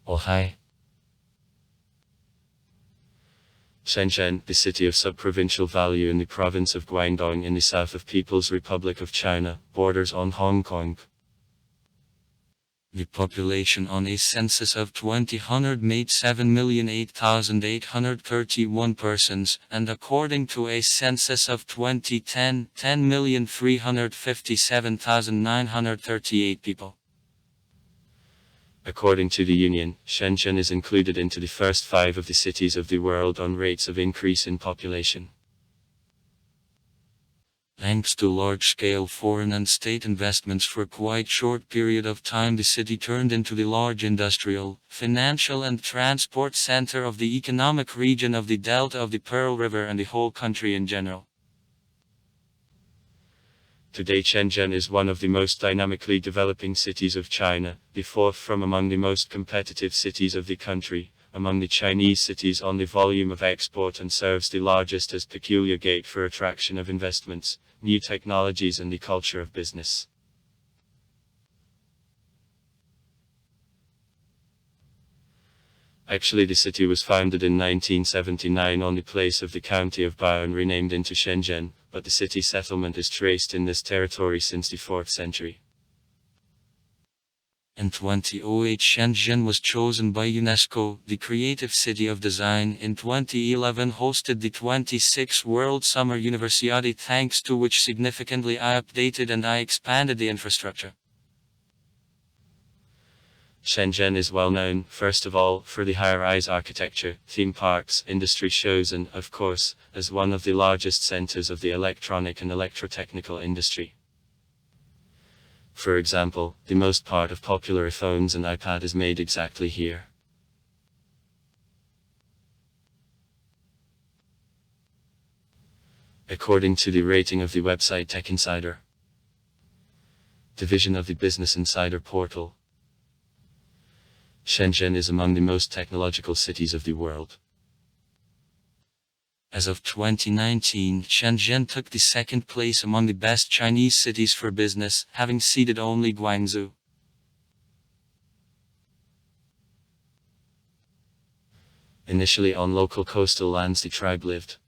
Oh hi. Shenzhen, the city of sub-provincial value in the province of Guangdong in the south of People's Republic of China, borders on Hong Kong. The population on a census of 2000 made 7,008,831 persons, and according to a census of 2010, 10,357,938 people. According to the Union, Shenzhen is included into the first 5 of the cities of the world on rates of increase in population. Thanks to large-scale foreign and state investments for quite short period of time, the city turned into the large industrial, financial and transport center of the economic region of the delta of the Pearl River and the whole country in general. Today Shenzhen is one of the most dynamically developing cities of China, the fourth from among the most competitive cities of the country, among the Chinese cities on the volume of export, and serves the largest as peculiar gate for attraction of investments, new technologies and the culture of business. Actually, the city was founded in 1979 on the place of the county of Bao and renamed into Shenzhen, but the city settlement is traced in this territory since the 4th century. In 2008, Shenzhen was chosen by UNESCO, the Creative City of Design. In 2011 hosted the 26th World Summer Universiade, thanks to which significantly I updated and I expanded the infrastructure. Shenzhen is well known, first of all, for the high-rise architecture, theme parks, industry shows and, of course, as one of the largest centers of the electronic and electrotechnical industry. For example, the most part of popular iPhones and iPad is made exactly here. According to the rating of the website Tech Insider, division of the Business Insider portal, Shenzhen is among the most technological cities of the world. As of 2019, Shenzhen took the second place among the best Chinese cities for business, having ceded only Guangzhou. Initially on local coastal lands the tribe lived.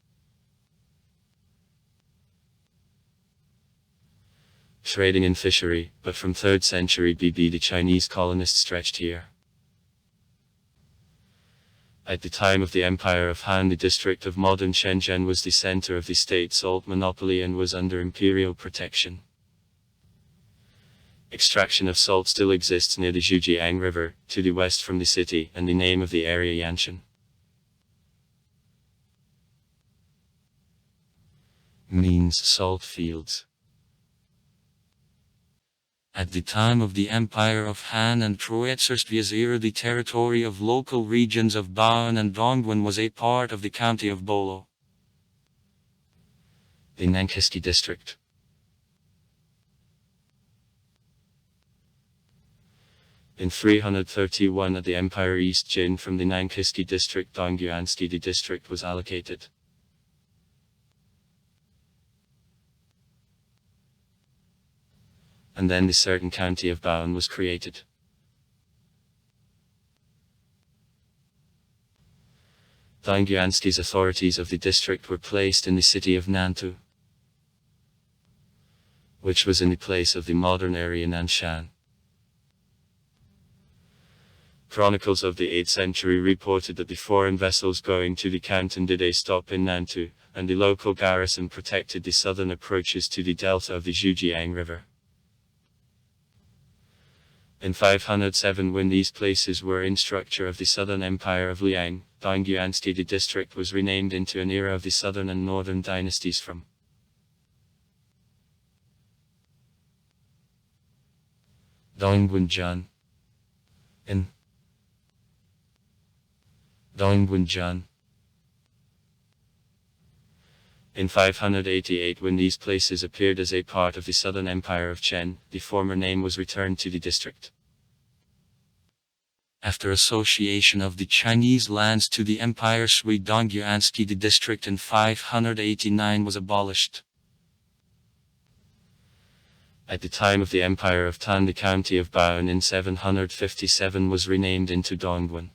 Trading and fishery, but from 3rd century BB the Chinese colonists stretched here. At the time of the Empire of Han, the district of modern Shenzhen was the center of the state salt monopoly and was under imperial protection. Extraction of salt still exists near the Zhujiang River, to the west from the city, and the name of the area Yanshan means salt fields. At the time of the Empire of Han and Troetzerstvias era, the territory of local regions of Baoan and Dongguan was a part of the county of Bolo. The Nankiski district. In 331 at the Empire East Jin from the Nankiski district Dongguansky the district was allocated. And then the certain county of Baoan was created. Dongguansky's authorities of the district were placed in the city of Nantou, which was in the place of the modern area Nanshan. Chronicles of the 8th century reported that the foreign vessels going to the canton did a stop in Nantou, and the local garrison protected the southern approaches to the delta of the Zhujiang River. In 507, when these places were in structure of the southern empire of Liang, Dongguansky the district was renamed into an era of the southern and northern dynasties from Dongguanzhan in Dongguanzhan. In 588, when these places appeared as a part of the southern empire of Chen, the former name was returned to the district. After association of the Chinese lands to the empire Sui Dongguansky, the district in 589 was abolished. At the time of the Empire of Tan, the county of Baoan in 757 was renamed into Dongguan.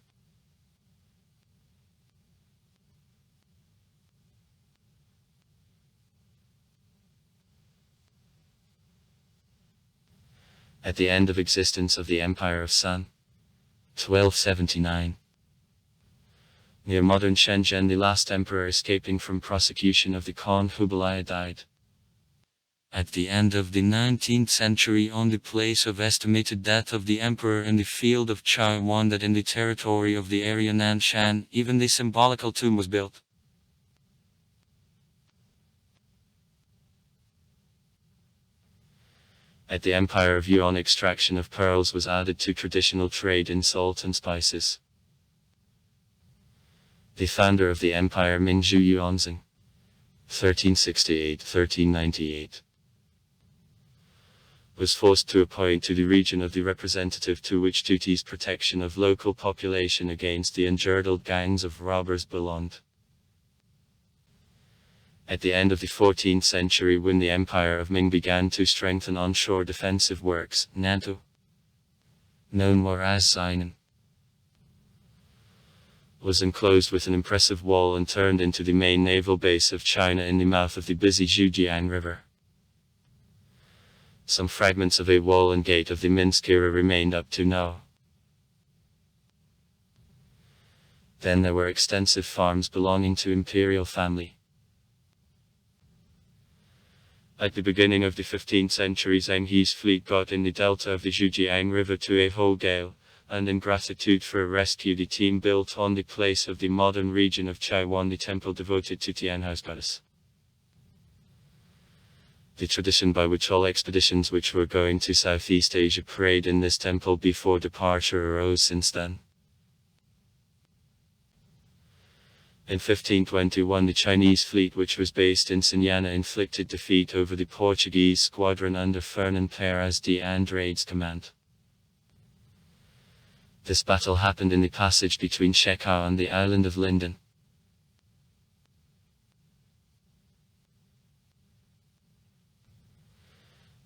At the end of existence of the Empire of San, 1279. Near modern Shenzhen, the last emperor escaping from prosecution of the Khan Hubeilaye died. At the end of the 19th century, on the place of estimated death of the emperor in the field of Chaiwan, that in the territory of the area Nanshan, even the symbolical tomb was built. At the Empire of Yuan, extraction of pearls was added to traditional trade in salt and spices. The founder of the empire, Mingzhu Yuanzong, 1368-1398, was forced to appoint to the region of the representative to which duties protection of local population against the ungirdled gangs of robbers belonged. At the end of the 14th century, when the Empire of Ming began to strengthen onshore defensive works, Nantou, known more as Xinan, was enclosed with an impressive wall and turned into the main naval base of China in the mouth of the busy Zhujiang River. Some fragments of a wall and gate of the Minsk era remained up to now. Then there were extensive farms belonging to imperial family. At the beginning of the 15th century, Zheng He's fleet got in the delta of the Zhujiang River to a whole gale, and in gratitude for a rescue, the team built on the place of the modern region of Chaiwan the temple devoted to Tianhao's goddess. The tradition by which all expeditions which were going to Southeast Asia prayed in this temple before departure arose since then. In 1521, the Chinese fleet, which was based in Sinyana, inflicted defeat over the Portuguese squadron under Fernán Pérez de Andrade's command. This battle happened in the passage between Shekau and the island of Linden.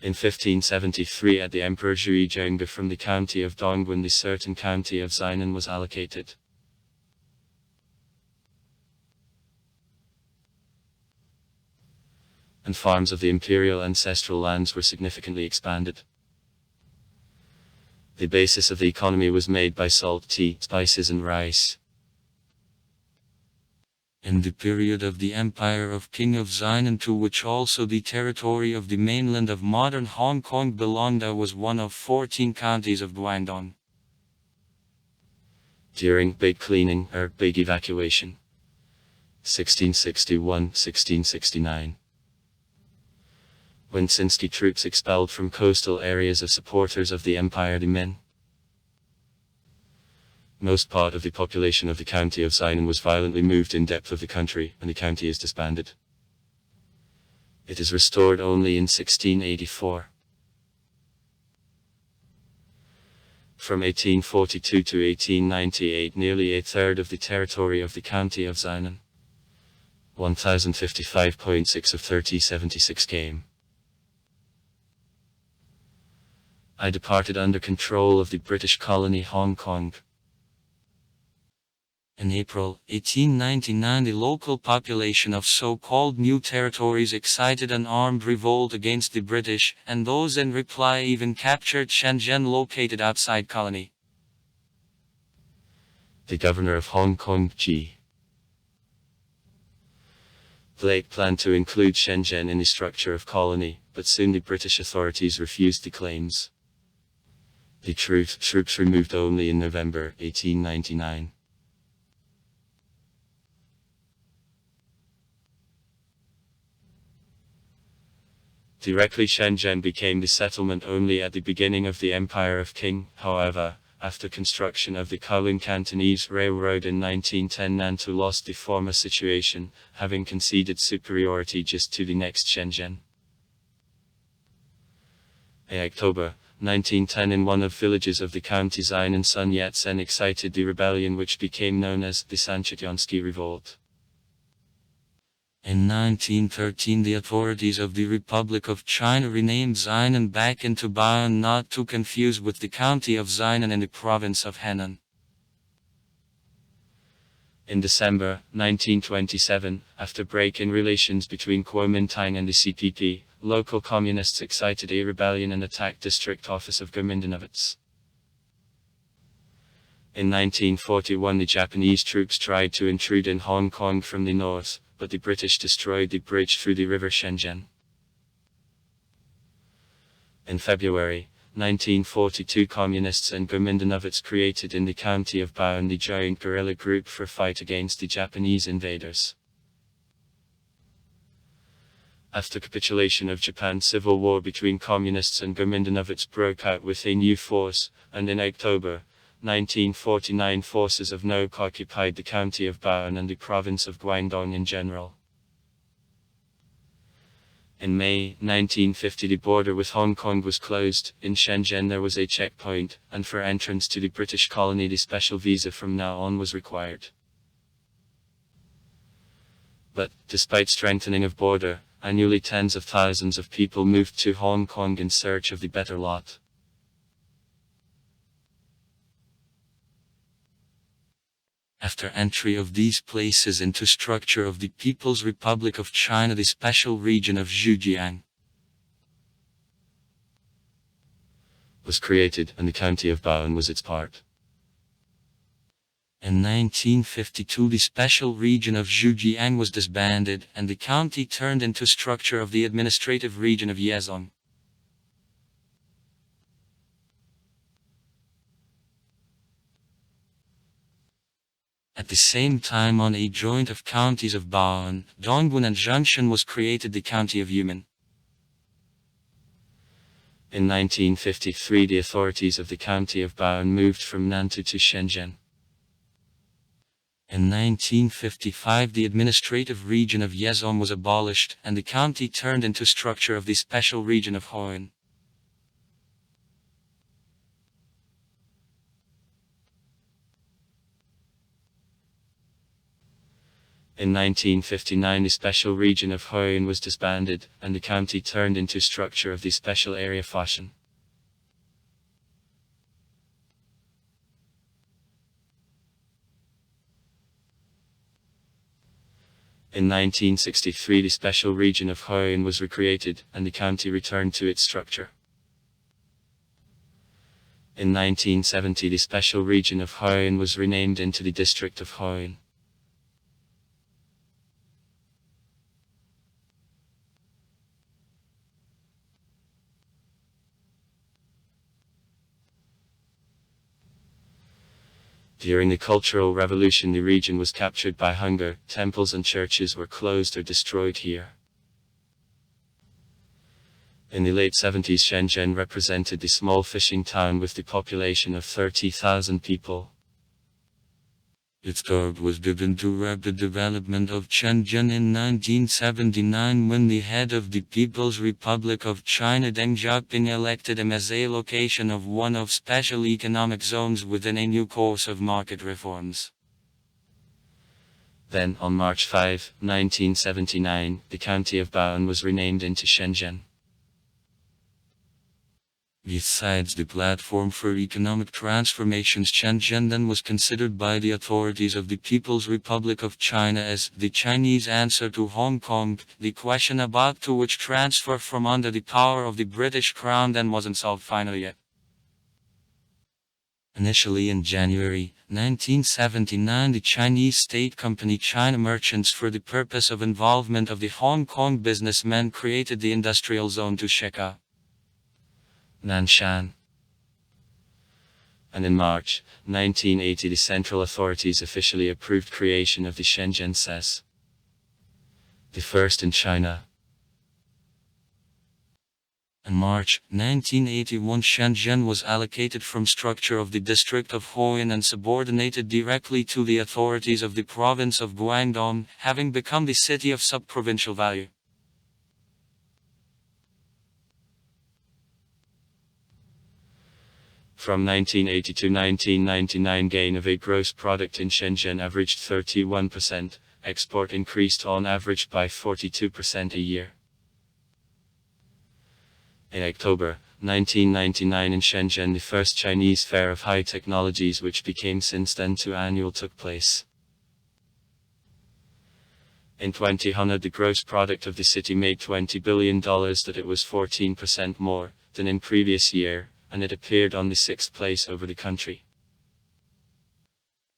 In 1573, at the Emperor Zhuizheng from the county of Dongguan, the certain county of Xinan was allocated. And farms of the imperial ancestral lands were significantly expanded. The basis of the economy was made by salt, tea, spices and rice. In the period of the Empire of King of Xinan, to which also the territory of the mainland of modern Hong Kong belonged, there was one of 14 counties of Guangdong. During Big Cleaning, or Big Evacuation, 1661-1669. When Sinsky troops expelled from coastal areas of supporters of the Empire the Min, most part of the population of the county of Xinan was violently moved in depth of the country, and the county is disbanded. It is restored only in 1684. From 1842 to 1898, nearly a third of the territory of the county of Xinan, 1055.6 of 3076 km. I departed under control of the British colony Hong Kong. In April 1899, the local population of so-called new territories excited an armed revolt against the British, and those in reply even captured Shenzhen, located outside colony. The governor of Hong Kong, G. Blake, planned to include Shenzhen in the structure of colony, but soon the British authorities refused the claims. The troops removed only in November 1899. Directly, Shenzhen became the settlement only at the beginning of the Empire of Qing. However, after construction of the Kowloon Cantonese Railroad in 1910, Nantou lost the former situation, having conceded superiority just to the next Shenzhen. In October 1910, in one of villages of the county Xinan, Sun Yat-sen excited the rebellion which became known as the Sanchityansky Revolt. In 1913, the authorities of the Republic of China renamed Zhenan back into Bao'an, not to confuse with the county of Zhenan in the province of Henan. In December 1927, after break in relations between Kuomintang and the CPP, local communists excited a rebellion and attacked district office of Gomindanovets. In 1941, the Japanese troops tried to intrude in Hong Kong from the north, but the British destroyed the bridge through the river Shenzhen. In February 1942, communists and Gomindanovets created in the county of Bao'an the giant guerrilla group for fight against the Japanese invaders. After capitulation of Japan, civil war between communists and Gomindanovets broke out with a new force, and in October 1949 forces of NOK occupied the county of Bao'an and the province of Guangdong in general. In May 1950, the border with Hong Kong was closed. In Shenzhen there was a checkpoint, and for entrance to the British colony the special visa from now on was required. But, despite strengthening of border, annually tens of thousands of people moved to Hong Kong in search of the better lot. After entry of these places into structure of the People's Republic of China, the special region of Zhejiang was created, and the county of Bao'an was its part. In 1952, the special region of Zhejiang was disbanded, and the county turned into structure of the administrative region of Yezhong. At the same time, on a joint of counties of Bao'an, Dongguan and Zhongshan was created the county of Yumen. In 1953, the authorities of the county of Bao'an moved from Nantou to Shenzhen. In 1955, the administrative region of Yezhong was abolished, and the county turned into structure of the special region of Hoan. In 1959, the special region of Hoan was disbanded, and the county turned into structure of the special area Foshan. In 1963, the special region of Hoan was recreated, and the county returned to its structure. In 1970, the special region of Hoan was renamed into the district of Hoan. During the Cultural Revolution, the region was captured by hunger. Temples and churches were closed or destroyed here. In the late 70s, Shenzhen represented the small fishing town with the population of 30,000 people. Its start was given to rapid development of Shenzhen in 1979 when the head of the People's Republic of China Deng Xiaoping elected him as a location of one of special economic zones within a new course of market reforms. Then, on March 5, 1979, the county of Bao'an was renamed into Shenzhen. Besides the platform for economic transformations, Shenzhen then was considered by the authorities of the People's Republic of China as the Chinese answer to Hong Kong. The question about to which transfer from under the power of the British Crown then wasn't solved finally yet. Initially in January 1979, the Chinese state company China Merchants, for the purpose of involvement of the Hong Kong businessmen, created the industrial zone to Sheka, Nanshan. And in March 1980, the central authorities officially approved creation of the Shenzhen SES, the first in China. In March 1981, Shenzhen was allocated from structure of the district of Hoan and subordinated directly to the authorities of the province of Guangdong, having become the city of sub-provincial value. From 1980 to 1999, gain of a gross product in Shenzhen averaged 31%, export increased on average by 42% a year. In October 1999 in Shenzhen, the first Chinese Fair of High Technologies, which became since then two annual, took place. In 2000, the gross product of the city made $20 billion, that it was 14% more than in previous year, and it appeared on the 6th place over the country.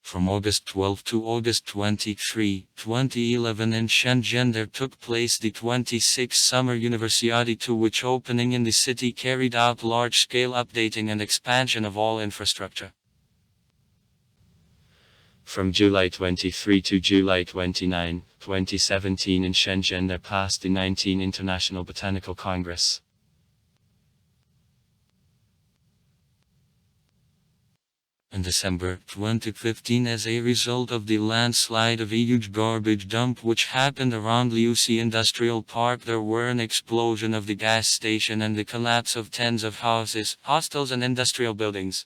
From August 12 to August 23, 2011 in Shenzhen there took place the 26th Summer Universiade, to which opening in the city carried out large-scale updating and expansion of all infrastructure. From July 23 to July 29, 2017 in Shenzhen there passed the 19th International Botanical Congress. In December 2015, as a result of the landslide of a huge garbage dump which happened around Liuxi Industrial Park, there were an explosion of the gas station and the collapse of tens of houses, hostels and industrial buildings.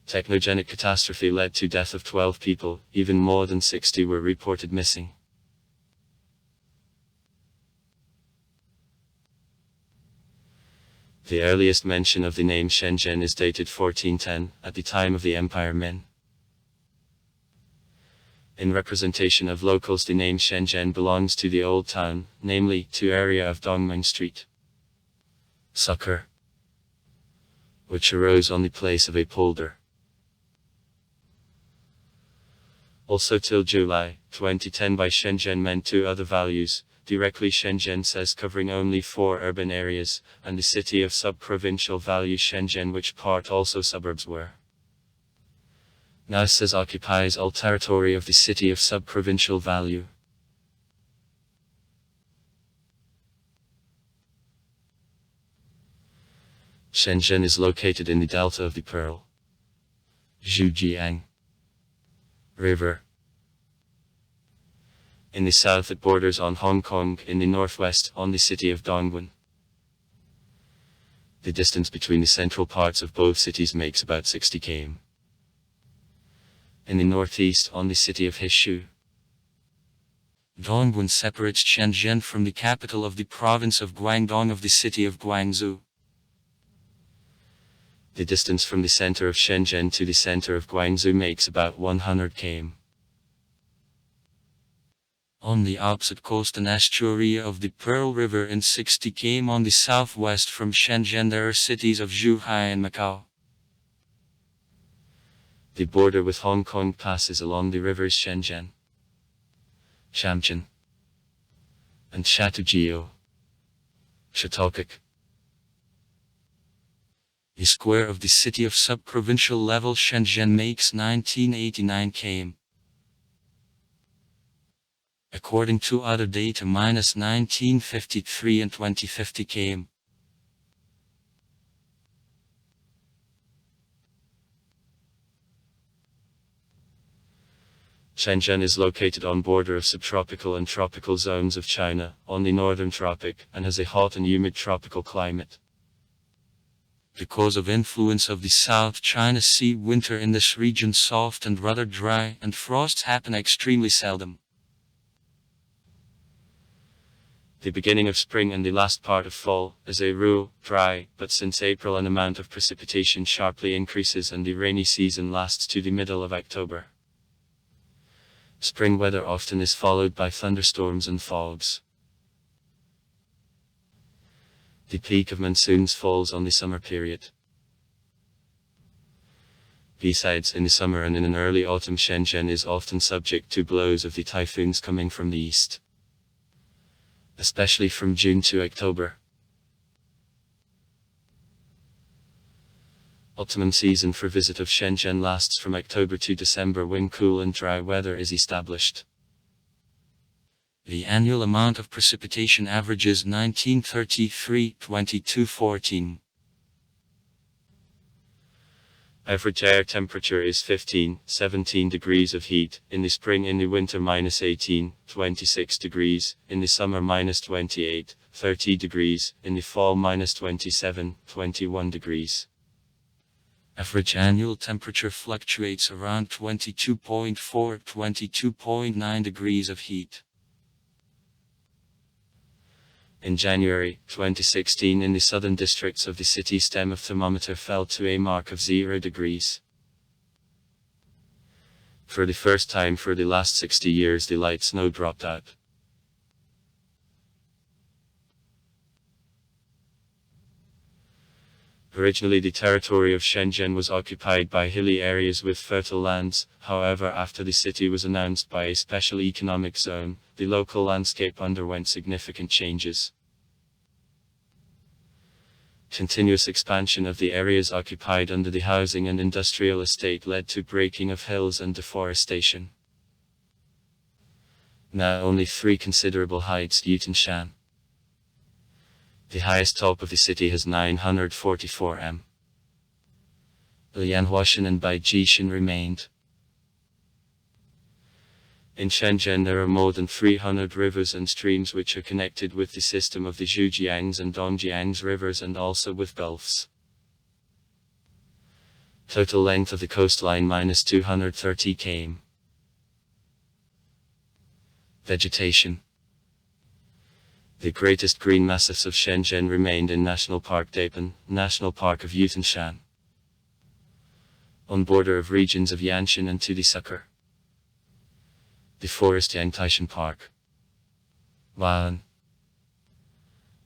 Technogenic catastrophe led to death of 12 people, even more than 60 were reported missing. The earliest mention of the name Shenzhen is dated 1410, at the time of the Empire Ming. In representation of locals, the name Shenzhen belongs to the old town, namely, to area of Dongming Street, Sucker, which arose on the place of a polder. Also till July 2010 by Shenzhen meant two other values. Directly Shenzhen says covering only 4 urban areas, and the city of sub-provincial value Shenzhen, which part also suburbs were. Now says occupies all territory of the city of sub-provincial value. Shenzhen is located in the delta of the Pearl Zhujiang River. In the south it borders on Hong Kong, in the northwest on the city of Dongguan. The distance between the central parts of both cities makes about 60 km. In the northeast on the city of Hishu. Dongguan separates Shenzhen from the capital of the province of Guangdong of the city of Guangzhou. The distance from the center of Shenzhen to the center of Guangzhou makes about 100 km. On the opposite coast and estuary of the Pearl River in 60 km on the southwest from Shenzhen there are cities of Zhuhai and Macau. The border with Hong Kong passes along the rivers Shenzhen, Shamjian, and Shatoujiao, Chautauqua. The square of the city of sub-provincial level Shenzhen makes 1989 km. According to other data, minus 1953 and 2050 km. Shenzhen is located on border of subtropical and tropical zones of China, on the northern tropic, and has a hot and humid tropical climate. Because of influence of the South China Sea, winter in this region soft and rather dry, and frosts happen extremely seldom. The beginning of spring and the last part of fall, as a rule, dry, but since April an amount of precipitation sharply increases and the rainy season lasts to the middle of October. Spring weather often is followed by thunderstorms and fogs. The peak of monsoons falls on the summer period. Besides, in the summer and in an early autumn Shenzhen is often subject to blows of the typhoons coming from the east, especially from June to October. Optimum season for visit of Shenzhen lasts from October to December when cool and dry weather is established. The annual amount of precipitation averages 1933-2214. Average air temperature is 15-17 degrees of heat, in the spring, in the winter -18-26 degrees, in the summer -28-30 degrees, in the fall -27-21 degrees. Average annual temperature fluctuates around 22.4–22.9 degrees of heat. In January 2016, in the southern districts of the city, stem of thermometer fell to a mark of 0 degrees. For the first time for the last 60 years, the light snow dropped out. Originally, the territory of Shenzhen was occupied by hilly areas with fertile lands. However, after the city was announced by a special economic zone, the local landscape underwent significant changes. Continuous expansion of the areas occupied under the housing and industrial estate led to breaking of hills and deforestation. Now only 3 considerable heights: Yutanshan. The highest top of the city has 944 m. Lianhuashan and Baijishan remained. In Shenzhen there are more than 300 rivers and streams which are connected with the system of the Zhujiang's and Dongjiang's rivers, and also with gulfs. Total length of the coastline -230 km. Vegetation. The greatest green massifs of Shenzhen remained in National Park Dapan, National Park of Yutanshan, on border of regions of Yanshan and Tudisukkur. The forest Yangtaishan Park, Waan,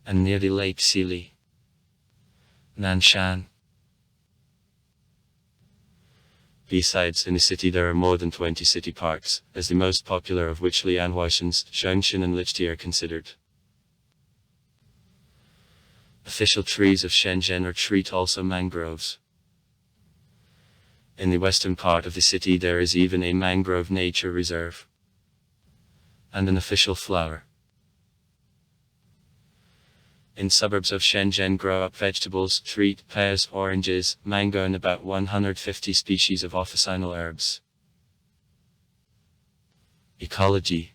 and near the lake Sili, Nanshan. Besides, in the city there are more than 20 city parks, as the most popular of which Lianhuashan's, Zhongshan and Lichti are considered. Official trees of Shenzhen are treat also mangroves. In the western part of the city there is even a mangrove nature reserve, and an official flower. In suburbs of Shenzhen grow up vegetables, treat, pears, oranges, mango and about 150 species of officinal herbs. Ecology.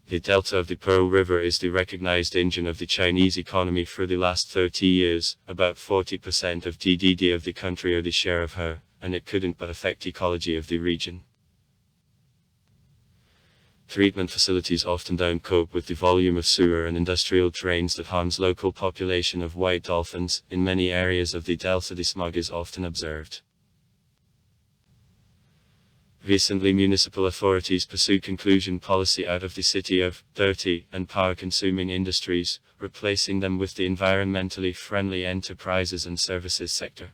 The delta of the Pearl River is the recognized engine of the Chinese economy for the last 30 years. About 40% of GDP of the country are the share of her, and it couldn't but affect ecology of the region. Treatment facilities often don't cope with the volume of sewer and industrial drains that harms local population of white dolphins. In many areas of the delta the smog is often observed. Recently, municipal authorities pursue conclusion policy out of the city of dirty and power-consuming industries, replacing them with the environmentally friendly enterprises and services sector.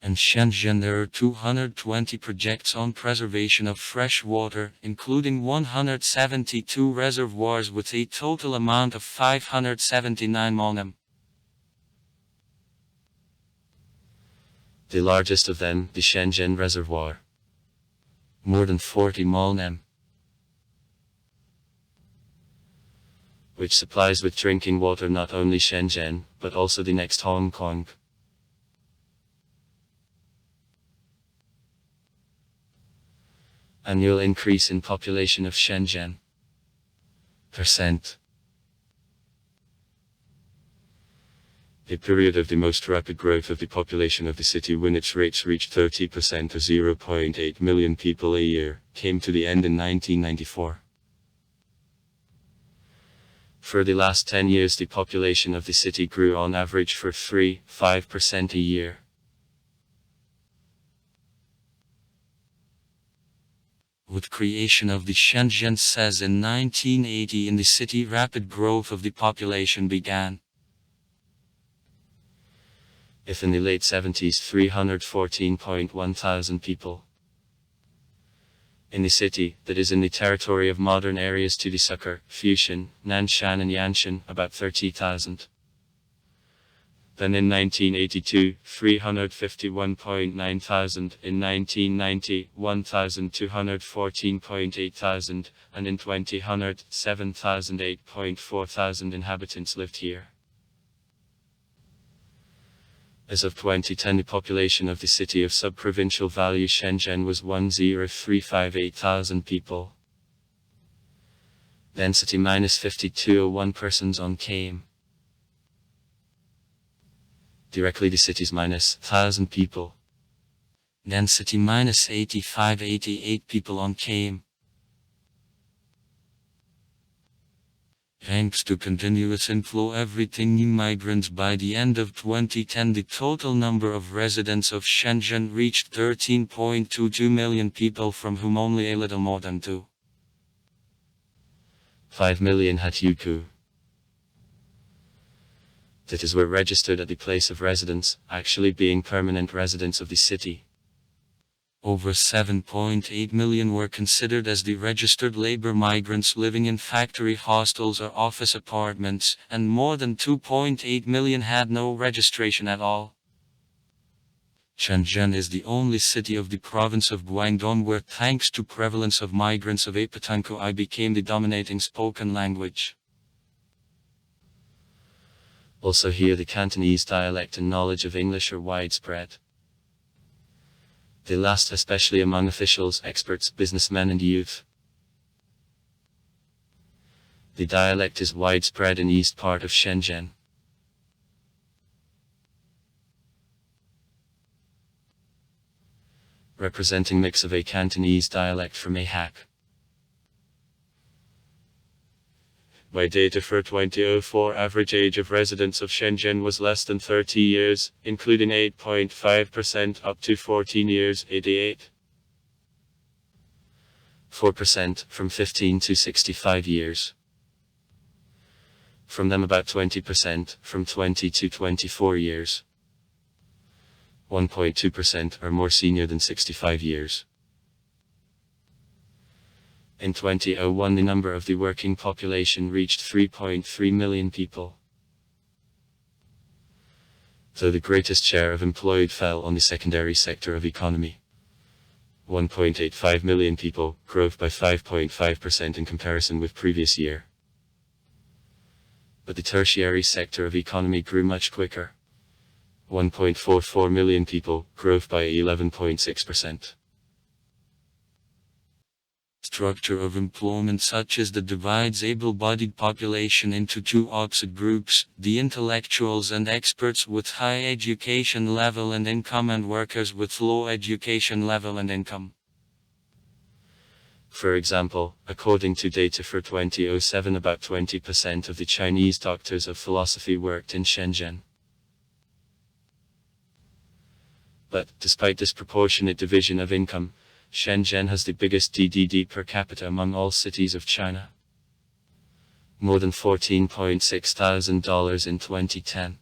In Shenzhen there are 220 projects on preservation of fresh water, including 172 reservoirs with a total amount of 579 mm. The largest of them, the Shenzhen Reservoir, more than 40 mm, which supplies with drinking water not only Shenzhen, but also the next Hong Kong. Annual increase in population of Shenzhen. %. A period of the most rapid growth of the population of the city, when its rates reached 30% or 0.8 million people a year, came to the end in 1994. For the last 10 years the population of the city grew on average for 3–5% a year. With creation of the Shenzhen SEZ in 1980 in the city, rapid growth of the population began. If in the late 70s 314.1 thousand people in the city, that is in the territory of modern areas Tudisukkur, Fushan, Nanshan and Yanshan, about 30,000. Then in 1982, 351.9 thousand, in 1990, 1,214.8 thousand, and in 2000, 7,008.4 thousand inhabitants lived here. As of 2010 the population of the city of sub-provincial value Shenzhen was 10358 thousand people. Density -5201 persons on km. Directly the city's minus 1,000 people. Density minus 85-88 people on km. Thanks to continuous inflow everything new migrants, by the end of 2010 the total number of residents of Shenzhen reached 13.22 million people, from whom only a little more than 2.5 million had Yuku. That is, were registered at the place of residence, actually being permanent residents of the city. Over 7.8 million were considered as the registered labor migrants living in factory hostels or office apartments, and more than 2.8 million had no registration at all. Shenzhen is the only city of the province of Guangdong where, thanks to prevalence of migrants of Apatanko, became the dominating spoken language. Also here the Cantonese dialect and knowledge of English are widespread. The last especially among officials, experts, businessmen and youth. The dialect is widespread in east part of Shenzhen. Representing mix of a Cantonese dialect from a hack. By data for 2004, average age of residents of Shenzhen was less than 30 years, including 8.5% up to 14 years, 4% from 15 to 65 years. From them about 20% from 20 to 24 years. 1.2% are more senior than 65 years. In 2001 the number of the working population reached 3.3 million people. Though the greatest share of employed fell on the secondary sector of economy. 1.85 million people, growth by 5.5% in comparison with previous year. But the tertiary sector of economy grew much quicker. 1.44 million people, growth by 11.6%. Structure of employment such as the divides able-bodied population into two opposite groups, the intellectuals and experts with high education level and income, and workers with low education level and income. For example, according to data for 2007, about 20% of the Chinese doctors of philosophy worked in Shenzhen. But, despite disproportionate division of income, Shenzhen has the biggest DDD per capita among all cities of China. More than $14.6 thousand in 2010.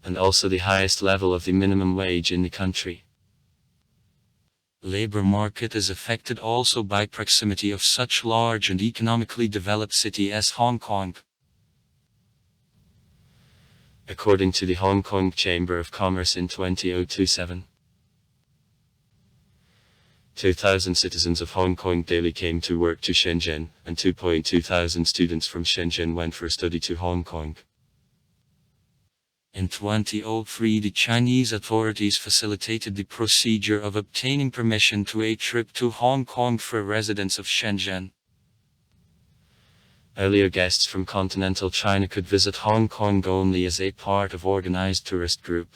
And also the highest level of the minimum wage in the country. Labor market is affected also by proximity of such large and economically developed city as Hong Kong. According to the Hong Kong Chamber of Commerce in 2007, 2,000 citizens of Hong Kong daily came to work to Shenzhen, and 2.2 thousand students from Shenzhen went for study to Hong Kong. In 2003, the Chinese authorities facilitated the procedure of obtaining permission to a trip to Hong Kong for residents of Shenzhen. Earlier guests from continental China could visit Hong Kong only as a part of organized tourist group.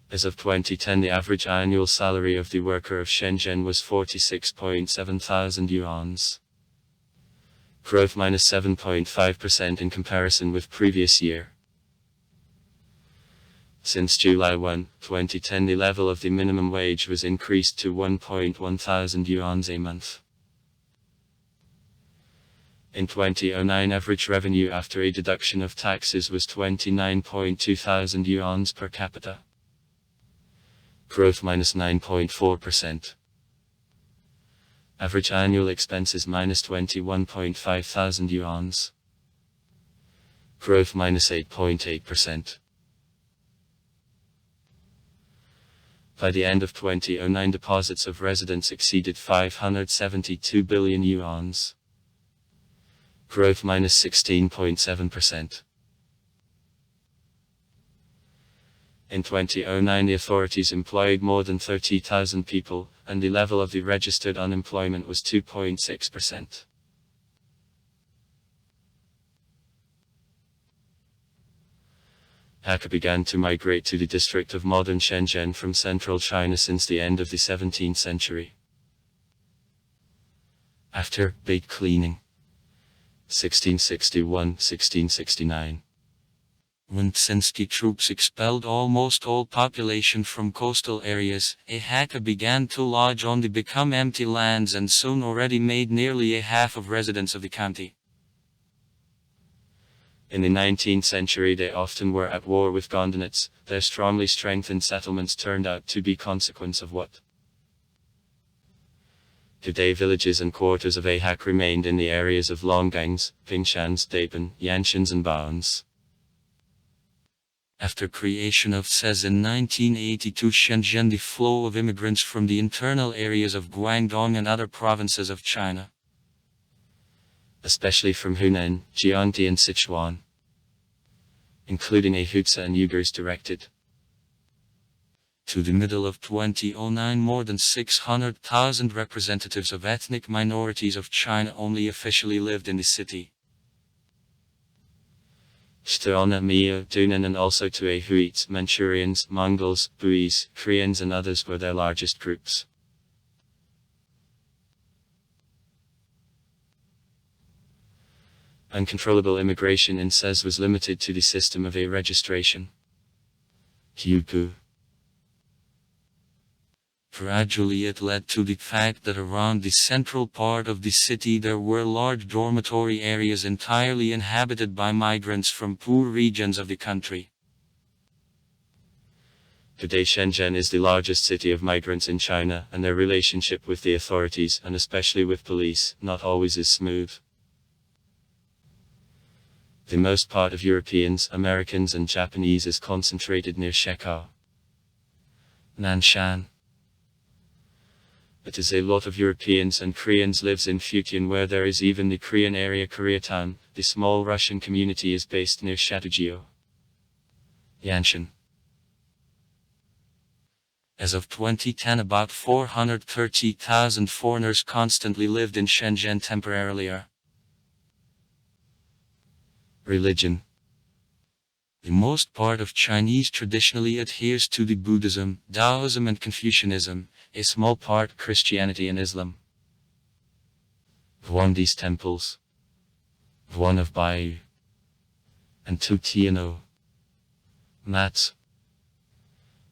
As of 2010, the average annual salary of the worker of Shenzhen was 46.7 thousand yuans. Growth minus 7.5% in comparison with previous year. Since July 1, 2010, the level of the minimum wage was increased to 1.1 thousand yuans a month. In 2009, average revenue after a deduction of taxes was 29.2 thousand yuans per capita. Growth minus 9.4%. Average annual expenses minus 21.5 thousand yuans. Growth minus 8.8%. By the end of 2009, deposits of residents exceeded 572 billion yuans. Growth minus 16.7%. In 2009 the authorities employed more than 30,000 people, and the level of the registered unemployment was 2.6%. Hakka began to migrate to the district of modern Shenzhen from central China since the end of the 17th century. After big cleaning, 1661-1669. When Tsensky troops expelled almost all population from coastal areas, a Hakka began to lodge on the become empty lands and soon already made nearly a half of residents of the county. In the 19th century they often were at war with Gondanates. Their strongly strengthened settlements turned out to be consequence of what? Today villages and quarters of Ahak remained in the areas of Longgangs, Pingshans, Dapan, Yanshans and Baons. After creation of CES in 1982 Shenzhen, the flow of immigrants from the internal areas of Guangdong and other provinces of China, especially from Hunan, Jiangxi and Sichuan, including a Hutsa and Uyghurs directed. To the middle of 2009 more than 600,000 representatives of ethnic minorities of China only officially lived in the city. Shtuana, Mio, Dunan and also Tue Huits, Manchurians, Mongols, Buis, Koreans and others were their largest groups. Uncontrollable immigration in CES was limited to the system of a registration. Hyupu. Gradually it led to the fact that around the central part of the city there were large dormitory areas entirely inhabited by migrants from poor regions of the country. Today Shenzhen is the largest city of migrants in China, and their relationship with the authorities, and especially with police, not always is smooth. The most part of Europeans, Americans and Japanese is concentrated near Shekou, Nanshan. It is a lot of Europeans and Koreans lives in Fujian, where there is even the Korean area Koreatown. The small Russian community is based near Shatugyo, Yanshan. As of 2010 about 430,000 foreigners constantly lived in Shenzhen temporarily. Religion. The most part of Chinese traditionally adheres to the Buddhism, Taoism and Confucianism, a small part Christianity and Islam. Huangdi's temples, one of Baiyu, and two Tiano, Mats.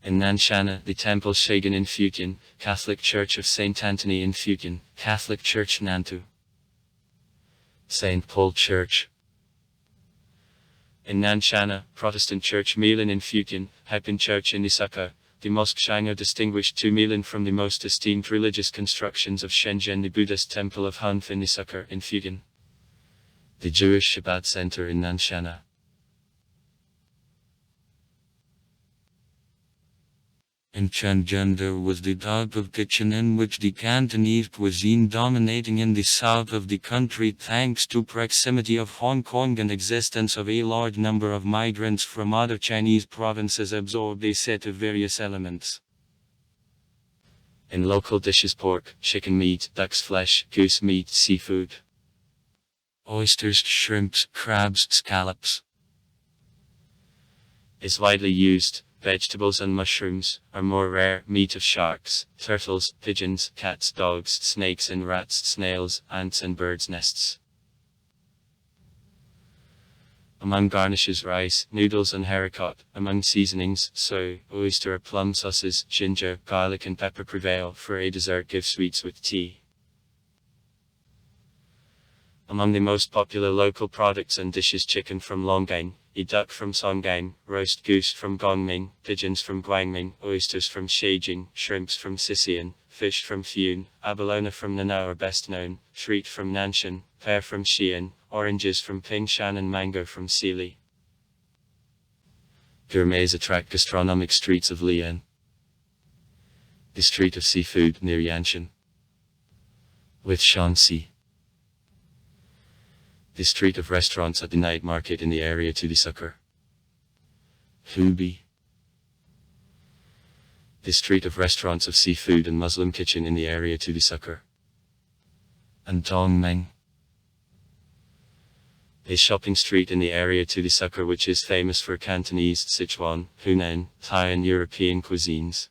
In Nanshan, the Temple Shagan in Fujian, Catholic Church of Saint Anthony in Fujian, Catholic Church Nantu, Saint Paul Church. In Nanshan, Protestant Church Milan in Fujian, Haipin Church in Nisaka, the Mosque Shango distinguished to Milan from the most esteemed religious constructions of Shenzhen, the Buddhist Temple of Hanf in Nisaka in Fujian, the Jewish Shabbat Center in Nanshan. In Shenzhen there was the type of kitchen in which the Cantonese cuisine dominating in the south of the country thanks to proximity of Hong Kong and existence of a large number of migrants from other Chinese provinces absorbed a set of various elements. In local dishes pork, chicken meat, duck's flesh, goose meat, seafood, oysters, shrimps, crabs, scallops is widely used. Vegetables and mushrooms are more rare. Meat of sharks, turtles, pigeons, cats, dogs, snakes and rats, snails, ants and birds' nests. Among garnishes rice, noodles and haricot. Among seasonings, soy, oyster or plum sauces, ginger, garlic and pepper prevail. For a dessert give sweets with tea. Among the most popular local products and dishes chicken from Longgang, a duck from Songgang, roast goose from Gongming, pigeons from Guangming, oysters from Sheijing, shrimps from Sisian, fish from Fuyun, abalone from Nanao are best known, fruit from Nanshan, pear from Xi'an, oranges from Pingshan and mango from Sili. Gourmets attract gastronomic streets of Lian, the street of seafood near Yanshan, with Shanxi. The street of restaurants at the night market in the area to the succor. Hubi. The street of restaurants of seafood and Muslim kitchen in the area to the sucker. And Dongmeng. A shopping street in the area to the sucker which is famous for Cantonese, Sichuan, Hunan, Thai and European cuisines.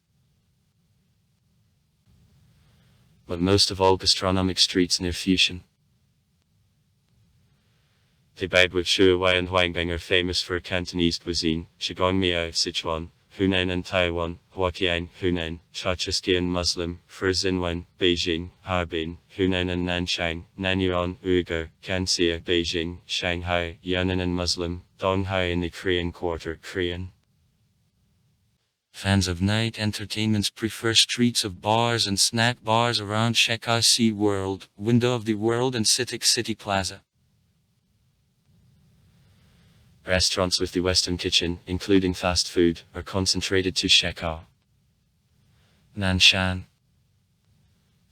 But most of all gastronomic streets near Fusion. The Baidwip Shuawei and Huangbang are famous for Cantonese cuisine, Shigongmiao, Sichuan, Hunan and Taiwan, Huaqiang, Hunan, Chachiskian Muslim, Furzhinwan, Beijing, Harbin, Hunan and Nanshang, Nanyuan, Uyghur, Kanxia, Beijing, Shanghai, Yan'an and Muslim, Donghai in the Korean Quarter, Korean. Fans of night entertainments prefer streets of bars and snack bars around Shekai Sea World, Window of the World and Citic City Plaza. Restaurants with the Western kitchen, including fast food, are concentrated to Shekou, Nanshan,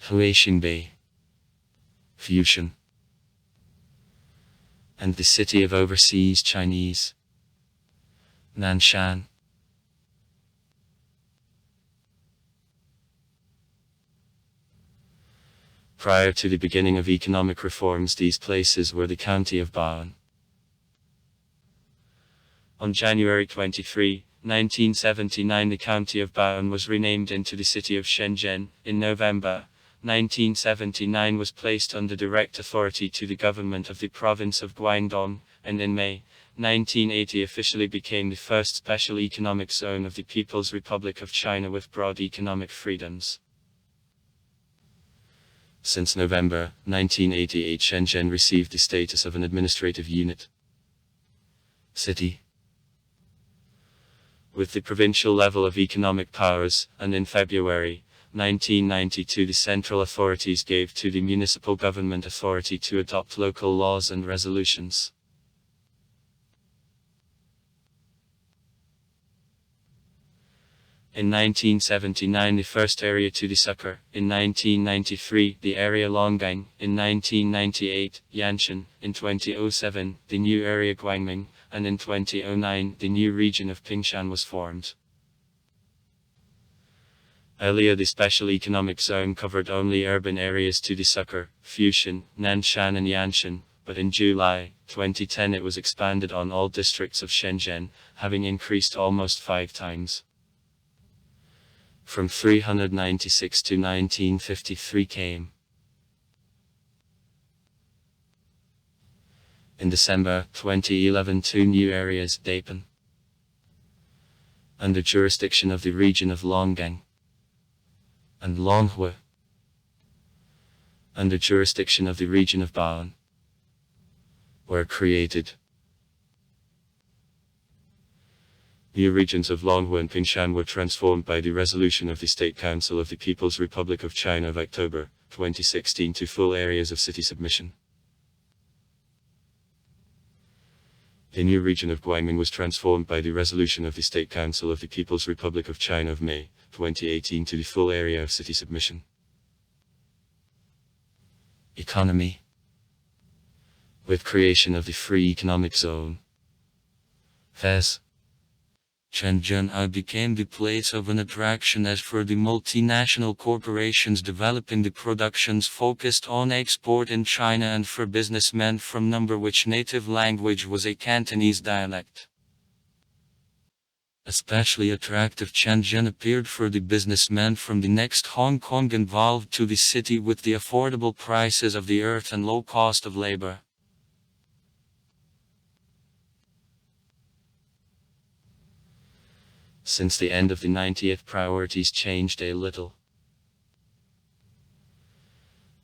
Huaxingbei, Fusion, and the city of overseas Chinese, Nanshan. Prior to the beginning of economic reforms, these places were the county of Bao'an. On January 23, 1979, the county of Bao'an was renamed into the city of Shenzhen. In November 1979 was placed under direct authority to the government of the province of Guangdong, and in May 1980 officially became the first special economic zone of the People's Republic of China with broad economic freedoms. Since November 1988, Shenzhen received the status of an administrative unit. City. With the provincial level of economic powers, and in February 1992 the central authorities gave to the municipal government authority to adopt local laws and resolutions. In 1979 the first area to the sucker, in 1993 the area Longgang, in 1998 Yanshan, in 2007 the new area Guangming, and in 2009 the new region of Pingshan was formed. Earlier the special economic zone covered only urban areas to the sucker, Fusion, Nanshan and Yanshan, but in July 2010 it was expanded on all districts of Shenzhen, having increased almost 5 times. From 396 to 1953 came. In December 2011 2 new areas, Dapan, under jurisdiction of the region of Longgang, and Longhua, under jurisdiction of the region of Bao'an, were created. New regions of Longhua and Pingshan were transformed by the resolution of the State Council of the People's Republic of China of October 2016 to full areas of city submission. The new region of Guangming was transformed by the resolution of the State Council of the People's Republic of China of May 2018 to the full area of city submission. Economy. With creation of the Free Economic Zone, FEZ, Shenzhen became the place of an attraction as for the multinational corporations developing the productions focused on export in China and for businessmen from number which native language was a Cantonese dialect. Especially attractive Shenzhen appeared for the businessmen from the next Hong Kong involved to the city with the affordable prices of the earth and low cost of labor. Since the end of the 90th, priorities changed a little.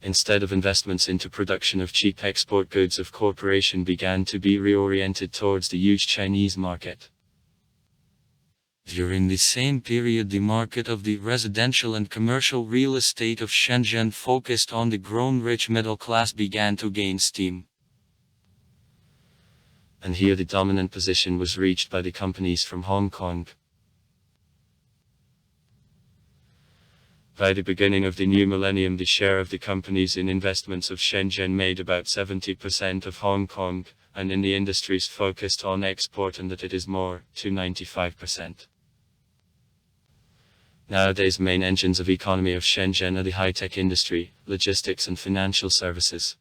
Instead of investments into production of cheap export goods, of corporation began to be reoriented towards the huge Chinese market. During the same period, the market of the residential and commercial real estate of Shenzhen focused on the grown rich middle class began to gain steam. And here the dominant position was reached by the companies from Hong Kong. By the beginning of the new millennium, the share of the companies in investments of Shenzhen made about 70% of Hong Kong, and in the industries focused on export, and that it is more, to 95%. Nowadays, main engines of economy of Shenzhen are the high-tech industry, logistics and financial services.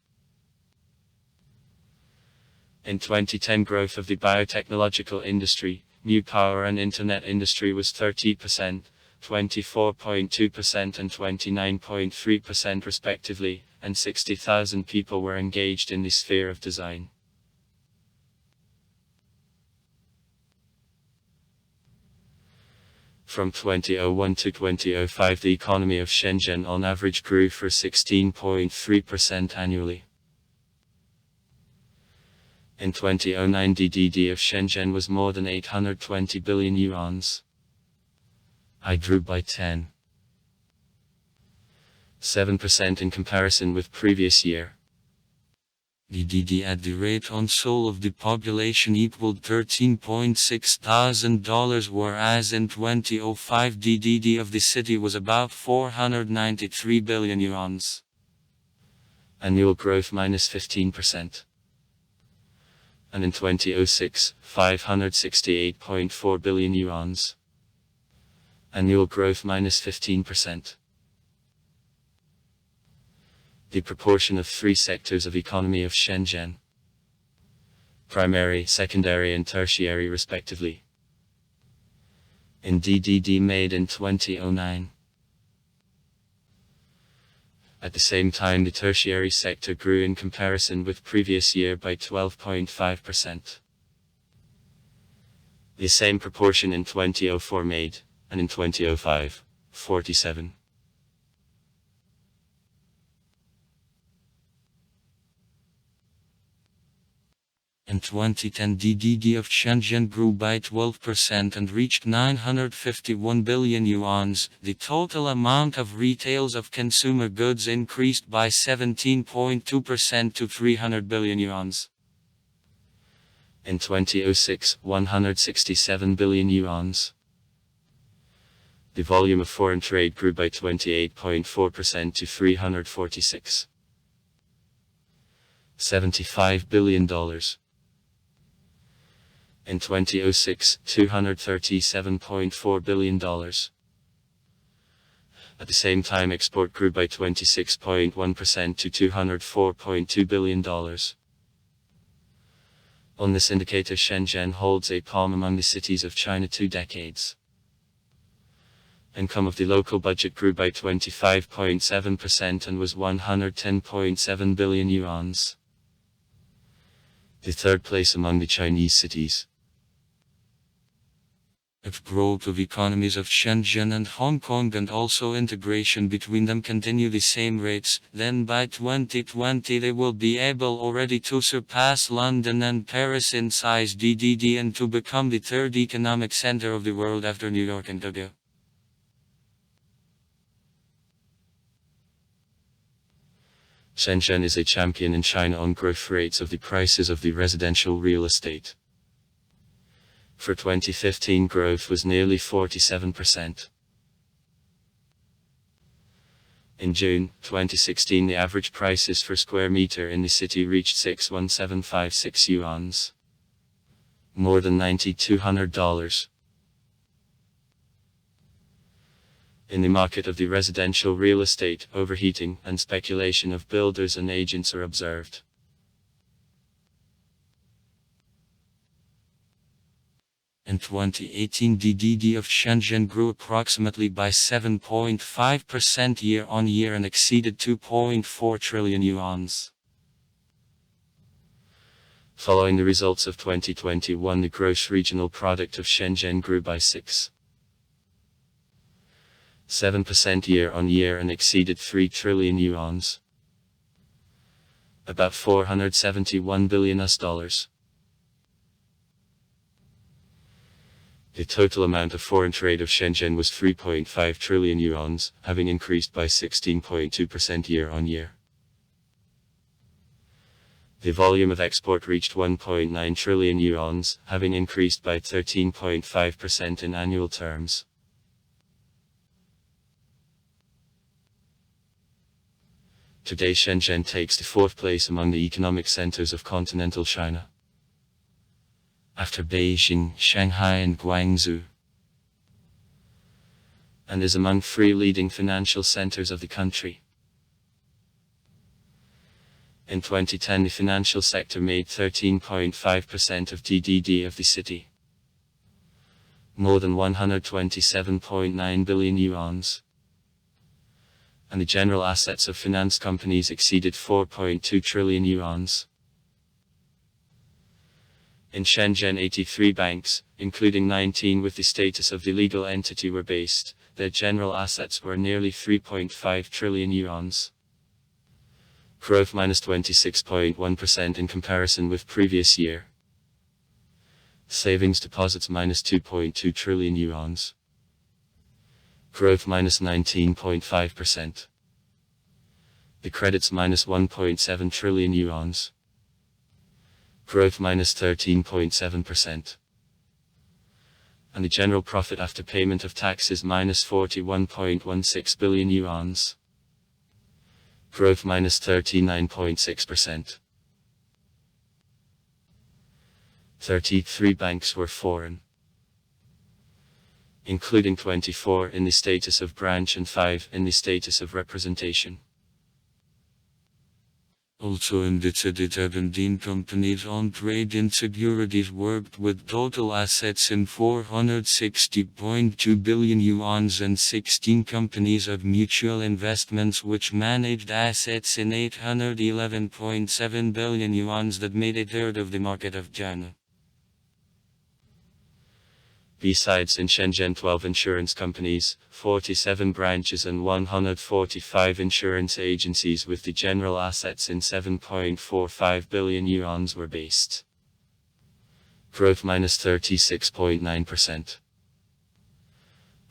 In 2010, growth of the biotechnological industry, new power and internet industry was 30%, 24.2% and 29.3% respectively, and 60,000 people were engaged in the sphere of design. From 2001 to 2005, the economy of Shenzhen on average grew for 16.3% annually. In 2009, DDD of Shenzhen was more than 820 billion yuans. I grew by 10.7% in comparison with previous year. DDD at the rate on soul of the population equaled $13,600, whereas in 2005 DDD of the city was about 493 billion yuans. Annual growth minus 15%. And in 2006, 568.4 billion yuans. Annual growth minus 15%. The proportion of three sectors of economy of Shenzhen: primary, secondary and tertiary respectively. In DDD made in 2009. At the same time, the tertiary sector grew in comparison with previous year by 12.5%. The same proportion in 2004 made, and in 2005, 47. In 2010, DDD of Shenzhen grew by 12% and reached 951 billion yuans. The total amount of retails of consumer goods increased by 17.2% to 300 billion yuans. In 2006, 167 billion yuans. The volume of foreign trade grew by 28.4% to $346.75 billion. In 2006, $237.4 billion. At the same time, export grew by 26.1% to $204.2 billion. On this indicator, Shenzhen holds a palm among the cities of China 2 decades. Income of the local budget grew by 25.7% and was 110.7 billion yuans. The third place among the Chinese cities. If growth of economies of Shenzhen and Hong Kong and also integration between them continue the same rates, then by 2020 they will be able already to surpass London and Paris in size DDD and to become the third economic center of the world after New York and Tokyo. Shenzhen is a champion in China on growth rates of the prices of the residential real estate. For 2015, growth was nearly 47%. In June 2016, the average prices for square meter in the city reached 61756 yuans. More than $9,200. In the market of the residential real estate, overheating and speculation of builders and agents are observed. In 2018, DDD of Shenzhen grew approximately by 7.5% year-on-year and exceeded 2.4 trillion yuans. Following the results of 2021, the gross regional product of Shenzhen grew by 6.7% year-on-year and exceeded 3 trillion yuans. About $471 billion. The total amount of foreign trade of Shenzhen was 3.5 trillion yuans, having increased by 16.2% year-on-year. The volume of export reached 1.9 trillion yuans, having increased by 13.5% in annual terms. Today, Shenzhen takes the fourth place among the economic centers of continental China, after Beijing, Shanghai and Guangzhou. and is among three leading financial centers of the country. In 2010, the financial sector made 13.5% of GDP of the city, more than 127.9 billion yuan, and the general assets of finance companies exceeded 4.2 trillion yuan. In Shenzhen, 83 banks, including 19 with the status of the legal entity, were based. Their general assets were nearly 3.5 trillion yuan. Growth minus 26.1% in comparison with previous year. Savings deposits minus 2.2 trillion yuan. Growth minus 19.5%. The credits minus 1.7 trillion yuan. Growth minus 13.7%. And the general profit after payment of taxes minus 41.16 billion yuan. Growth minus 39.6%. 33 banks were foreign, including 24 in the status of branch and 5 in the status of representation. Also in the city, 17 companies on trade in securities worked with total assets in 460.2 billion yuan and 16 companies of mutual investments which managed assets in 811.7 billion yuan that made a third of the market of China. Besides, in Shenzhen, 12 insurance companies, 47 branches and 145 insurance agencies with the general assets in 7.45 billion yuan were based. Growth minus 36.9%.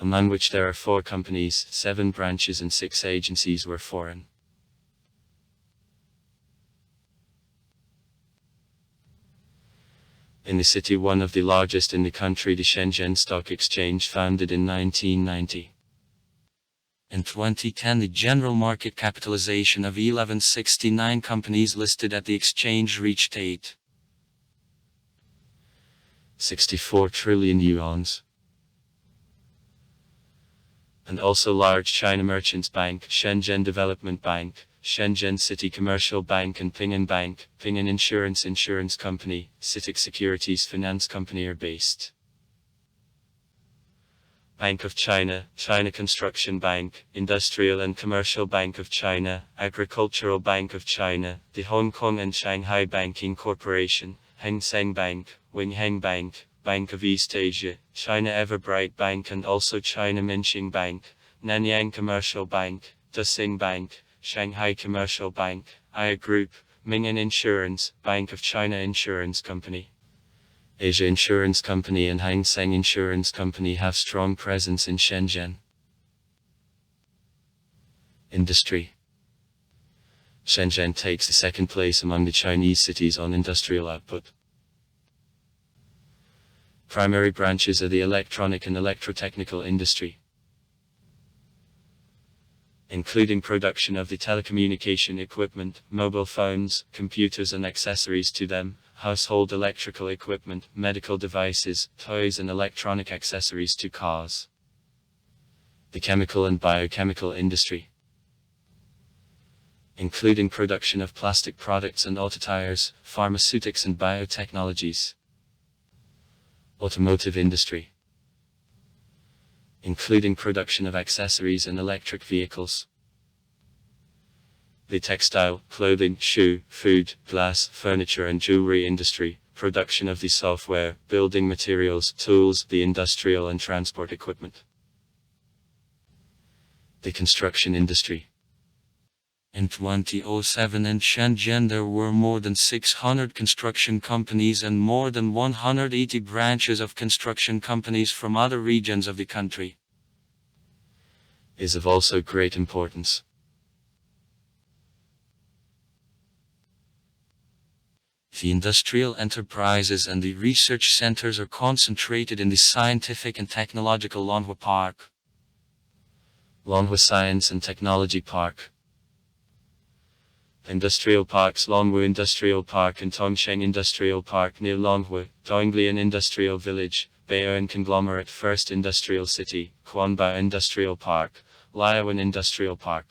Among which there are 4 companies, 7 branches and 6 agencies were foreign. In the city, one of the largest in the country, the Shenzhen Stock Exchange, founded in 1990. In 2010, the general market capitalization of 1169 companies listed at the exchange reached 8.64 trillion yuan. And also large China Merchants Bank, Shenzhen Development Bank, Shenzhen City Commercial Bank and Ping An Bank, Ping An Insurance Company, CITIC Securities Finance Company are based. Bank of China, China Construction Bank, Industrial and Commercial Bank of China, Agricultural Bank of China, the Hong Kong and Shanghai Banking Corporation, Hang Seng Bank, Wingheng Bank, Bank of East Asia, China Everbright Bank and also China Minqing Bank, Nanyang Commercial Bank, Dasing Bank, Shanghai Commercial Bank, Aya Group, Ming An Insurance, Bank of China Insurance Company, Asia Insurance Company and Hang Seng Insurance Company have strong presence in Shenzhen. Industry. Shenzhen takes the second place among the Chinese cities on industrial output. Primary branches are the electronic and electrotechnical industry, including production of the telecommunication equipment, mobile phones, computers and accessories to them, household electrical equipment, medical devices, toys and electronic accessories to cars. The chemical and biochemical industry, including production of plastic products and auto tires, pharmaceutics and biotechnologies. Automotive industry, including production of accessories and electric vehicles. The textile, clothing, shoe, food, glass, furniture and jewelry industry, production of the software, building materials, tools, the industrial and transport equipment. The construction industry. In 2007 in Shenzhen there were more than 600 construction companies and more than 180 branches of construction companies from other regions of the country. Is of also great importance. The industrial enterprises and the research centers are concentrated in the Scientific and Technological Longhua Park, Longhua Science and Technology Park. Industrial parks: Longhua Industrial Park and Tongsheng Industrial Park near Longhua, Donglian Industrial Village, Baoan Conglomerate First Industrial City, Quanbao Industrial Park, Liaoan Industrial Park.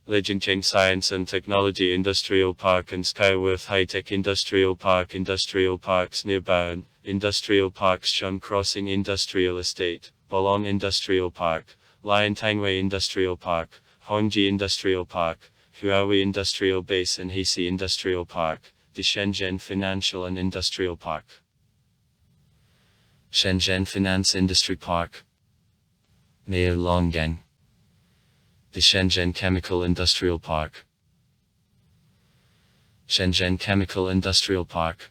Lijiangcheng Science and Technology Industrial Park and Skyworth High-Tech Industrial Park. Industrial parks near Baoan, Industrial Parks Shun Crossing Industrial Estate, Bolong Industrial Park, Liantangwei Industrial Park, Hongji Industrial Park, Huawi Industrial Base and Hisi Industrial Park, the Shenzhen Financial and Industrial Park. Shenzhen Finance Industry Park near Longgang. The Shenzhen Chemical Industrial Park. Shenzhen Chemical Industrial Park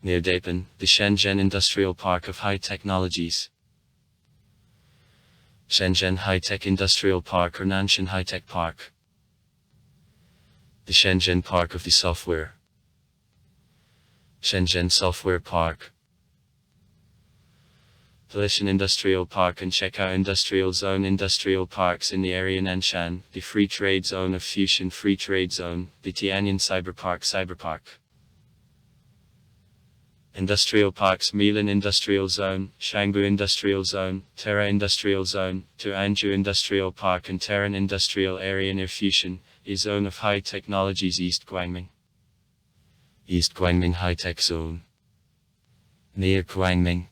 near Dapin, the Shenzhen Industrial Park of High Technologies. Shenzhen High-Tech Industrial Park or Nanshan High-Tech Park. The Shenzhen Park of the Software. Shenzhen Software Park. Volition Industrial Park and Checkao Industrial Zone. Industrial parks in the area Nanshan, the Free Trade Zone of Fusion Free Trade Zone, the Tianyan Cyberpark. Industrial parks Milan Industrial Zone, Shangbu Industrial Zone, Terra Industrial Zone, Tuanju Industrial Park and Terran Industrial Area near Fusion, a zone of high technologies. East Guangming. East Guangming High Tech Zone near Guangming.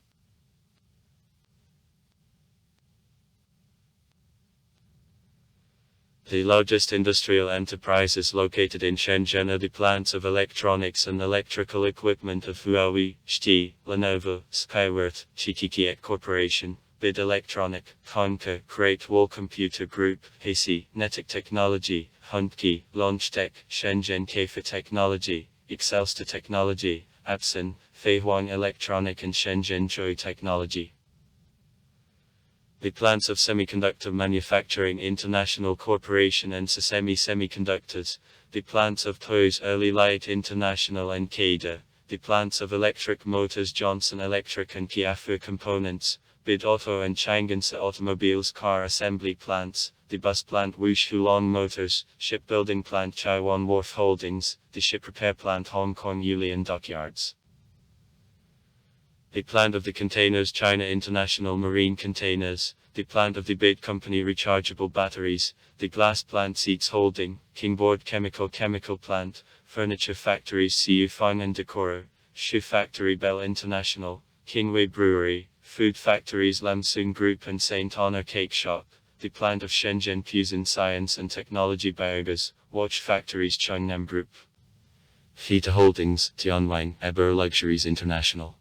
The largest industrial enterprises located in Shenzhen are the plants of electronics and electrical equipment of Huawei, STI, Lenovo, Skyworth, Chikikiek Corporation, BID Electronic, Konka, Great Wall Computer Group, Hisi, Netic Technology, Huntke, LaunchTech, Shenzhen Keifa Technology, Excelsta Technology, Epson, Feihuang Electronic and Shenzhen Joy Technology. The plants of Semiconductor Manufacturing International Corporation and Sasemi Semiconductors, the plants of Toys Early Light International and Cada, the plants of Electric Motors Johnson Electric and Kiafu Components, BID Auto and Chang'an Automobiles Car Assembly Plants, the bus plant Wushu Long Motors, shipbuilding plant Chaiwan Wharf Holdings, the ship repair plant Hong Kong Yulian Dockyards. The plant of the containers China International Marine Containers, the plant of the BID Company Rechargeable Batteries, the glass plant Seats Holding, Kingboard Chemical Plant, furniture factories CU Fang and Decoro, shoe factory Bell International, Kingwei Brewery, food factories Lamsung Group and St. Honor Cake Shop, the plant of Shenzhen Fusion Science and Technology Biogas, watch factories Chungnam Group. Fita Holdings, Tianwang, Eber Luxuries International.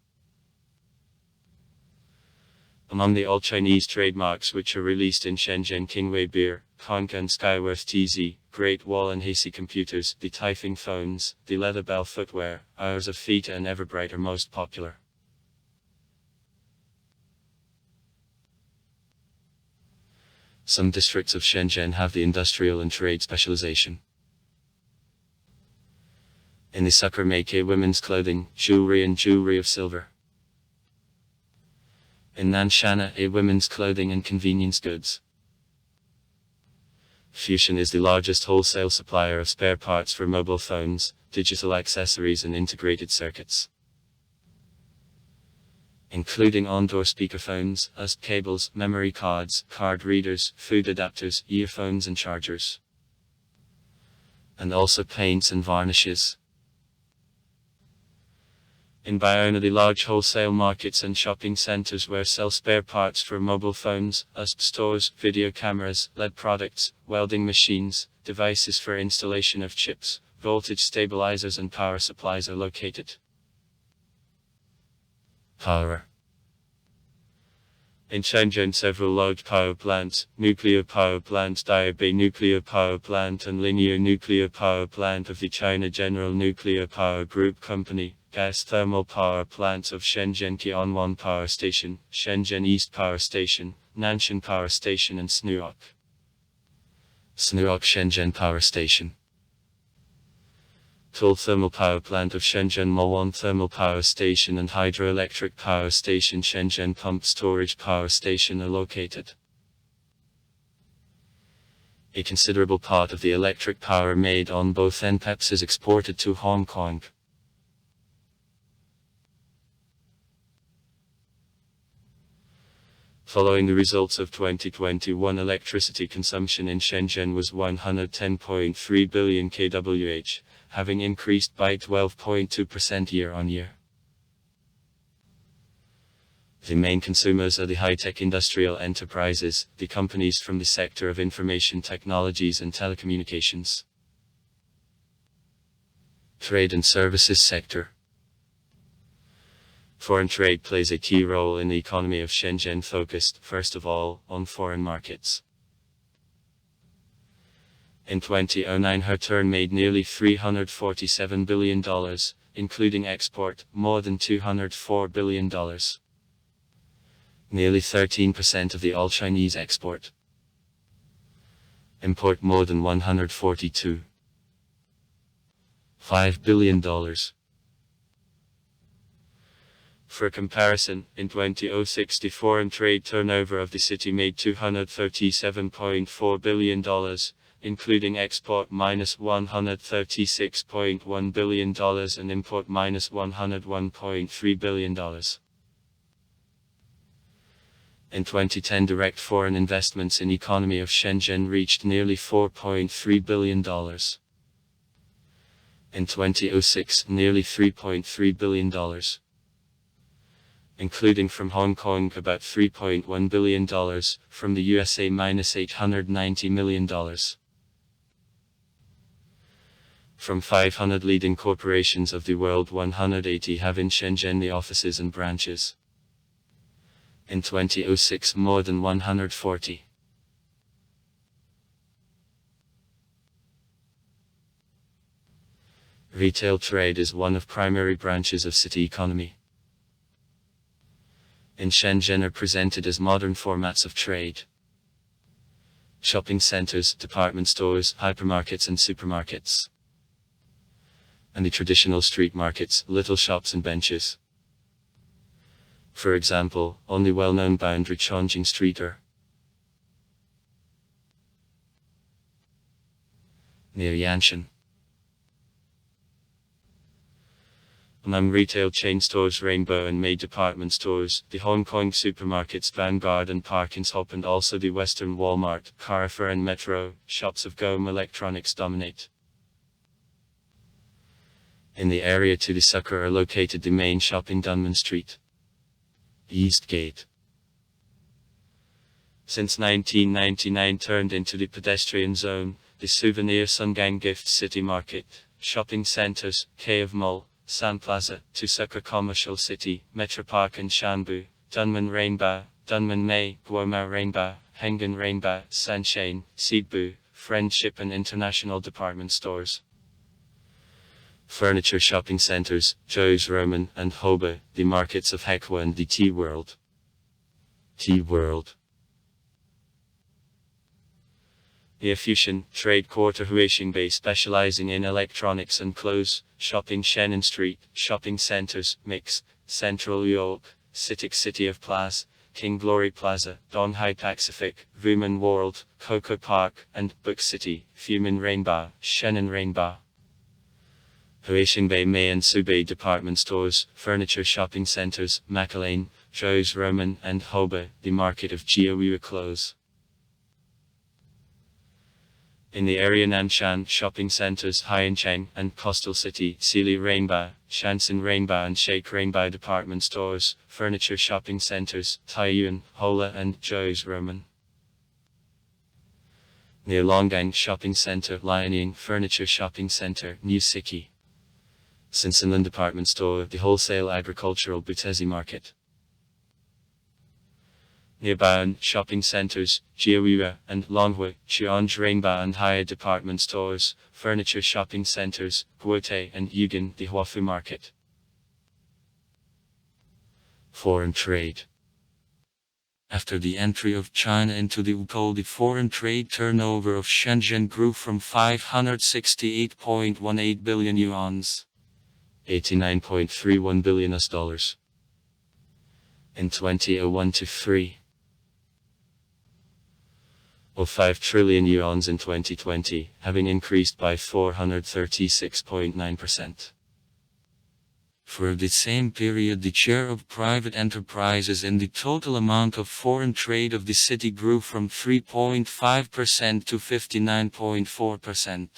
Among the all-Chinese trademarks which are released in Shenzhen Kingwei Beer, Konka and Skyworth TZ, Great Wall and Hisi Computers, the Taifeng Phones, the Leather Bell Footwear, ours of Fita and Everbright are most popular. Some districts of Shenzhen have the industrial and trade specialization. In the sucker make women's clothing, jewelry and jewelry of silver. In Nanshan, women's clothing and convenience goods. Fusion is the largest wholesale supplier of spare parts for mobile phones, digital accessories and integrated circuits, including on-door speakerphones, USB cables, memory cards, card readers, food adapters, earphones and chargers, and also paints and varnishes. In Bayona, the large wholesale markets and shopping centers where sell spare parts for mobile phones, USB stores, video cameras, LED products, welding machines, devices for installation of chips, voltage stabilizers and power supplies are located. Power. In Shenzhen, several large power plants, nuclear power plant Diabei Nuclear Power Plant and Linear Nuclear Power Plant of the China General Nuclear Power Group Company, gas thermal power plants of Shenzhen Qianwan Power Station, Shenzhen East Power Station, Nanshan Power Station and Snuok Shenzhen Power Station. Toll Thermal Power Plant of Shenzhen Mowan Thermal Power Station and Hydroelectric Power Station Shenzhen Pump Storage Power Station are located. A considerable part of the electric power made on both NPEPs is exported to Hong Kong. Following the results of 2021, electricity consumption in Shenzhen was 110.3 billion kWh, having increased by 12.2% year-on-year. The main consumers are the high-tech industrial enterprises, the companies from the sector of information technologies and telecommunications. Trade and services sector. Foreign trade plays a key role in the economy of Shenzhen, focused, first of all, on foreign markets. In 2009, her turn made nearly $347 billion, including export, more than $204 billion. Nearly 13% of the all-Chinese export. Import more than $142.5 billion. For comparison, in 2006 the foreign trade turnover of the city made $237.4 billion, including export minus $136.1 billion and import minus $101.3 billion. In 2010, direct foreign investments in economy of Shenzhen reached nearly $4.3 billion. In 2006, nearly $3.3 billion. Including from Hong Kong about $3.1 billion, from the USA minus $890 million. From 500 leading corporations of the world, 180 have in Shenzhen the offices and branches. In 2006, more than 140. Retail trade is one of primary branches of city economy. In Shenzhen are presented as modern formats of trade. Shopping centers, department stores, hypermarkets and supermarkets. And the traditional street markets, little shops and benches. For example, on the well-known boundary Chongqing Street or near Yanshan. Among retail chain stores Rainbow and May department stores, the Hong Kong supermarkets Vanguard and Parkins Hop and also the Western Walmart, Carrefour and Metro, shops of Gome Electronics dominate. In the area to the succor are located the main shopping Dunman Street, Eastgate. Since 1999 turned into the pedestrian zone, the souvenir Sungang Gift City Market, shopping centers, Cave Mall, Sun Plaza, to succor Commercial City, Metro Park and Shanbu, Dunman Rainbow, Dunman May, Guomao Rainbow, Hengan Rainbow, Sanshain, Sibu, Friendship and international department stores. Furniture shopping centers, Joe's Roman and Hoba, the markets of Hekwa and the Tea World. Tea World. The Fusion Trade Quarter Huixingbei specializing in electronics and clothes, shopping Shannon Street, shopping centers, Mix, Central York, Citic City of Plaza, King Glory Plaza, Donghai Pacific, Vuman World, Coco Park, and Book City, Fumin Rainbow, Shannon Rainbow. Huixingbei May and Subei department stores, furniture shopping centers, Macalane, Joe's Roman and Hoba, the market of Jiaowu clothes. In the area Nanshan shopping centers Haiyancheng and Coastal City, Sealy Rainbow, Shanxin Rainbow and Shake Rainbow department stores, furniture shopping centers, Taiyuan, Hola and Joe's Roman. Near Longgang shopping center, Liaoning furniture shopping center, New Siki. Sinsenlan department store, the wholesale agricultural Butezi market. Near Baon shopping centers, Jiaowu and Longhua, Chuanj Rainbow and Haya department stores, furniture shopping centers, Guotai and Yugan, the Huafu market. Foreign trade. After the entry of China into the WTO, the foreign trade turnover of Shenzhen grew from 568.18 billion yuans, $89.31 billion in 2001 to 3.05 trillion yuans in 2020, having increased by 436.9%. For the same period, the share of private enterprises in the total amount of foreign trade of the city grew from 3.5% to 59.4%.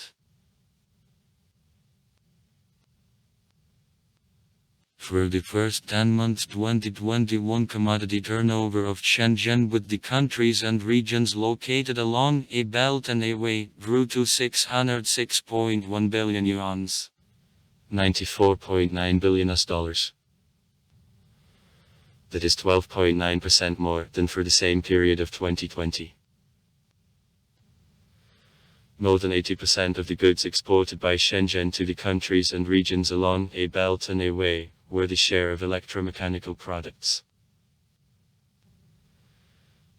For the first 10 months 2021, commodity turnover of Shenzhen with the countries and regions located along a belt and a way grew to 606.1 billion yuan. $94.9 billion. That is 12.9% more than for the same period of 2020. More than 80% of the goods exported by Shenzhen to the countries and regions along a belt and a way were the share of electromechanical products.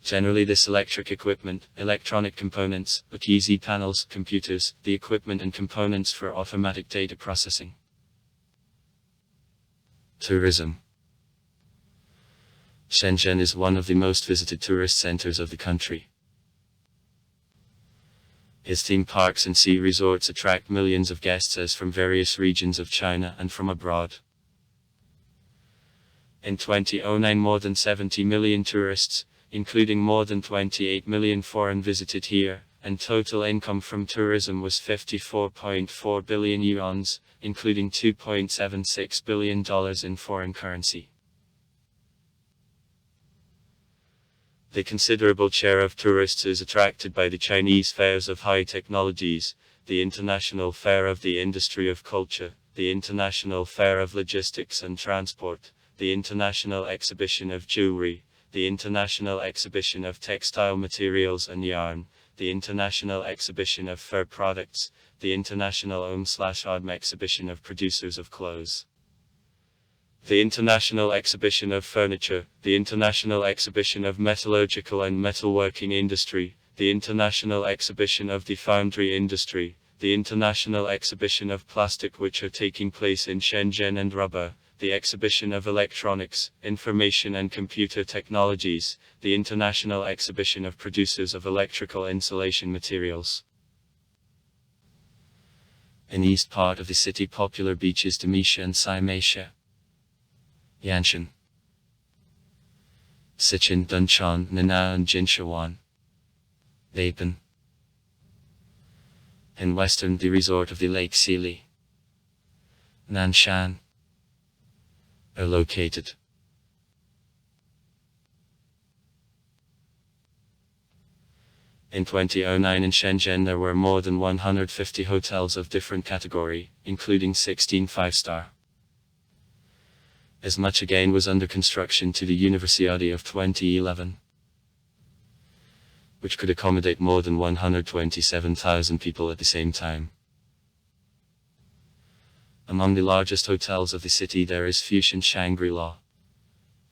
Generally, this electric equipment, electronic components, easy panels, computers, the equipment and components for automatic data processing. Tourism. Shenzhen is one of the most visited tourist centers of the country. Its theme parks and sea resorts attract millions of guests as from various regions of China and from abroad. In 2009, more than 70 million tourists, including more than 28 million foreign, visited here, and total income from tourism was 54.4 billion yuan, including $2.76 billion in foreign currency. The considerable share of tourists is attracted by the Chinese fairs of high technologies, the International Fair of the Industry of Culture, the International Fair of Logistics and Transport, the International Exhibition of Jewelry, the International Exhibition of Textile Materials and Yarn, the International Exhibition of Fur Products, the International OM/ODM Exhibition of Producers of Clothes, the International Exhibition of Furniture, the International Exhibition of Metallurgical and Metalworking Industry, the International Exhibition of the Foundry Industry, the International Exhibition of Plastic, which are taking place in Shenzhen, and Rubber, the Exhibition of Electronics, Information and Computer Technologies, the International Exhibition of Producers of Electrical Insulation Materials. In east part of the city, popular beaches Demisha and Saimeisha, Yanshan, Sichin, Dunshan, Nana and Jinshawan, Bapan. In western, the resort of the Lake Sealy, Nanshan, are located. In 2009 in Shenzhen there were more than 150 hotels of different category, including 16 5-star. As much again was under construction to the Universiade of 2011, which could accommodate more than 127,000 people at the same time. Among the largest hotels of the city there is Fusion Shangri-La,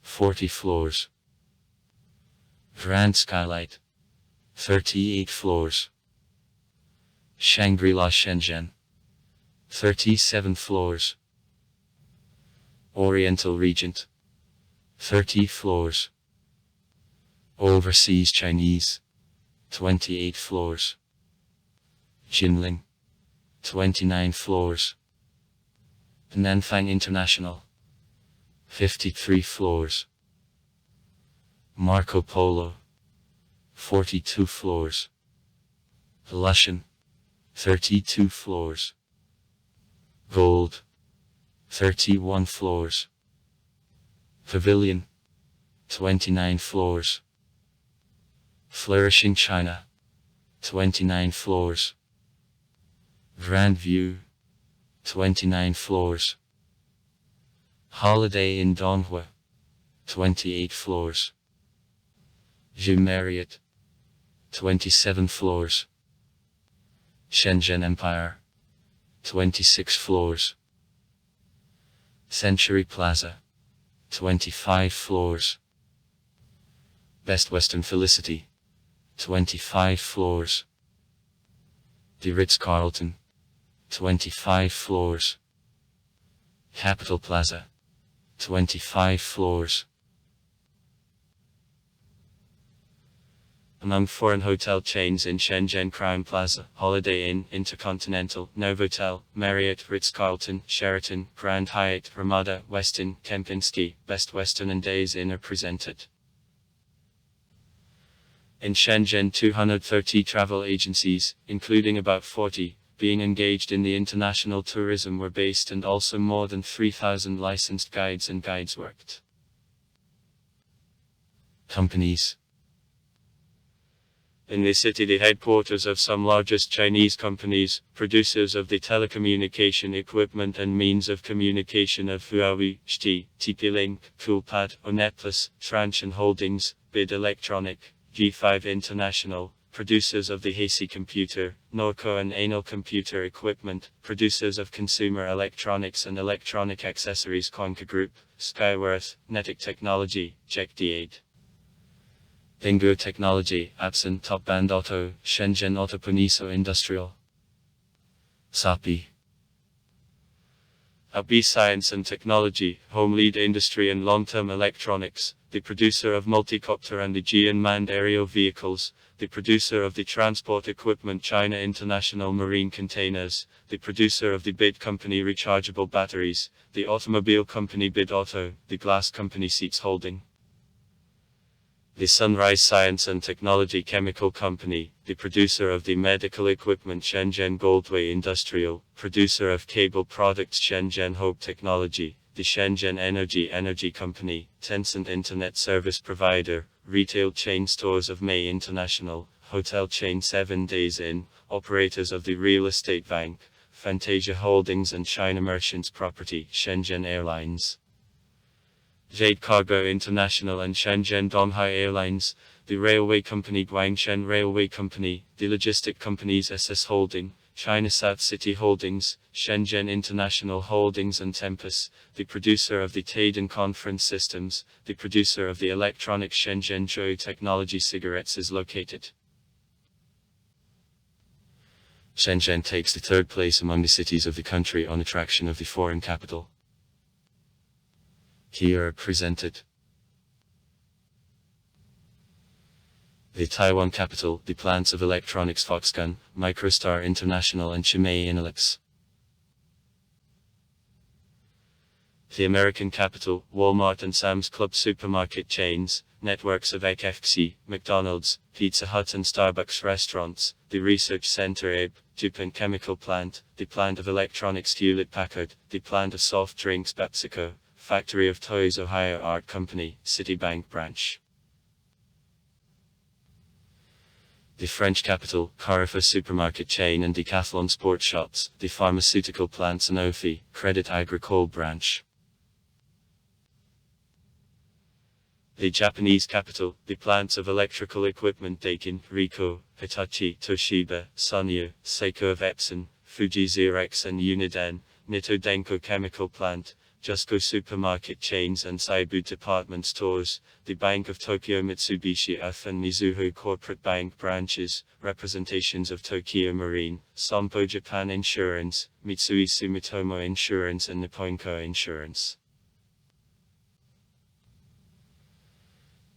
40 floors. Grand Skylight, 38 floors. Shangri-La Shenzhen, 37 floors. Oriental Regent, 30 floors. Overseas Chinese, 28 floors. Jinling, 29 floors. Nanfang International, 53 floors. Marco Polo, 42 floors. Lushan, 32 floors. Gold, 31 floors. Pavilion, 29 floors. Flourishing China, 29 floors. Grand View, 29 floors. Holiday Inn Donghua, 28 floors. Zhu Marriott, 27 floors. Shenzhen Empire, 26 floors. Century Plaza, 25 floors. Best Western Felicity, 25 floors. The Ritz-Carlton, 25 floors. Capital Plaza, 25 floors. Among foreign hotel chains in Shenzhen: Crown Plaza, Holiday Inn, Intercontinental, Novotel, Marriott, Ritz-Carlton, Sheraton, Grand Hyatt, Ramada, Westin, Kempinski, Best Western and Days Inn are presented. In Shenzhen, 230 travel agencies, including about 40, being engaged in the international tourism were based, and also more than 3,000 licensed guides and guides worked. Companies. In the city, the headquarters of some largest Chinese companies, producers of the telecommunication equipment and means of communication of Huawei, ST, TP-Link, Coolpad, Onetplus, Transsion Holdings, BID Electronic, G5 International, producers of the Hasey computer, Norco and Anal computer equipment, producers of consumer electronics and electronic accessories, Conca Group, Skyworth, Netic Technology, JEC-D8. Bingo Technology, Absen, Top Band Auto, Shenzhen Autoponiso Industrial. SAPI. AB Science and Technology, Home Lead Industry and Long-Term Electronics, the producer of multicopter and the unmanned aerial vehicles, the producer of the transport equipment China International Marine Containers, the producer of the BID Company rechargeable batteries, the automobile company BID Auto, the glass company Seats Holding. The Sunrise Science and Technology Chemical Company, the producer of the medical equipment Shenzhen Goldway Industrial, producer of cable products Shenzhen Hope Technology, the Shenzhen Energy Company, Tencent Internet Service Provider, retail chain stores of May International, hotel chain 7 Days Inn, operators of the Real Estate Bank, Fantasia Holdings and China Merchants Property, Shenzhen Airlines. Jade Cargo International and Shenzhen Donghai Airlines, the railway company Guangshen Railway Company, the logistic companies SS Holding, China South City Holdings, Shenzhen International Holdings and Tempus, the producer of the Taiden Conference Systems, the producer of the electronic Shenzhen Zhou Technology Cigarettes is located. Shenzhen takes the third place among the cities of the country on attraction of the foreign capital. Here are presented the Taiwan capital, the plants of electronics Foxconn, Microstar International and Chimay Inelix. The American capital, Walmart and Sam's Club supermarket chains, networks of KFC, McDonald's, Pizza Hut and Starbucks restaurants, the research center ABE, DuPont chemical plant, the plant of electronics Hewlett-Packard, the plant of soft drinks PepsiCo, factory of toys Ohio Art Company, Citibank branch. The French capital, Carrefour supermarket chain and Decathlon sports shops, the pharmaceutical plant Sanofi, Credit Agricole branch. The Japanese capital, the plants of electrical equipment Daikin, Ricoh, Hitachi, Toshiba, Sanyo, Seiko of Epson, Fuji Xerox and Uniden, Nitto Denko chemical plant, Jusco supermarket chains and Seibu department stores, the Bank of Tokyo Mitsubishi UF and Mizuho corporate bank branches, representations of Tokyo Marine, Sompo Japan Insurance, Mitsui Sumitomo Insurance and Nipponko Insurance.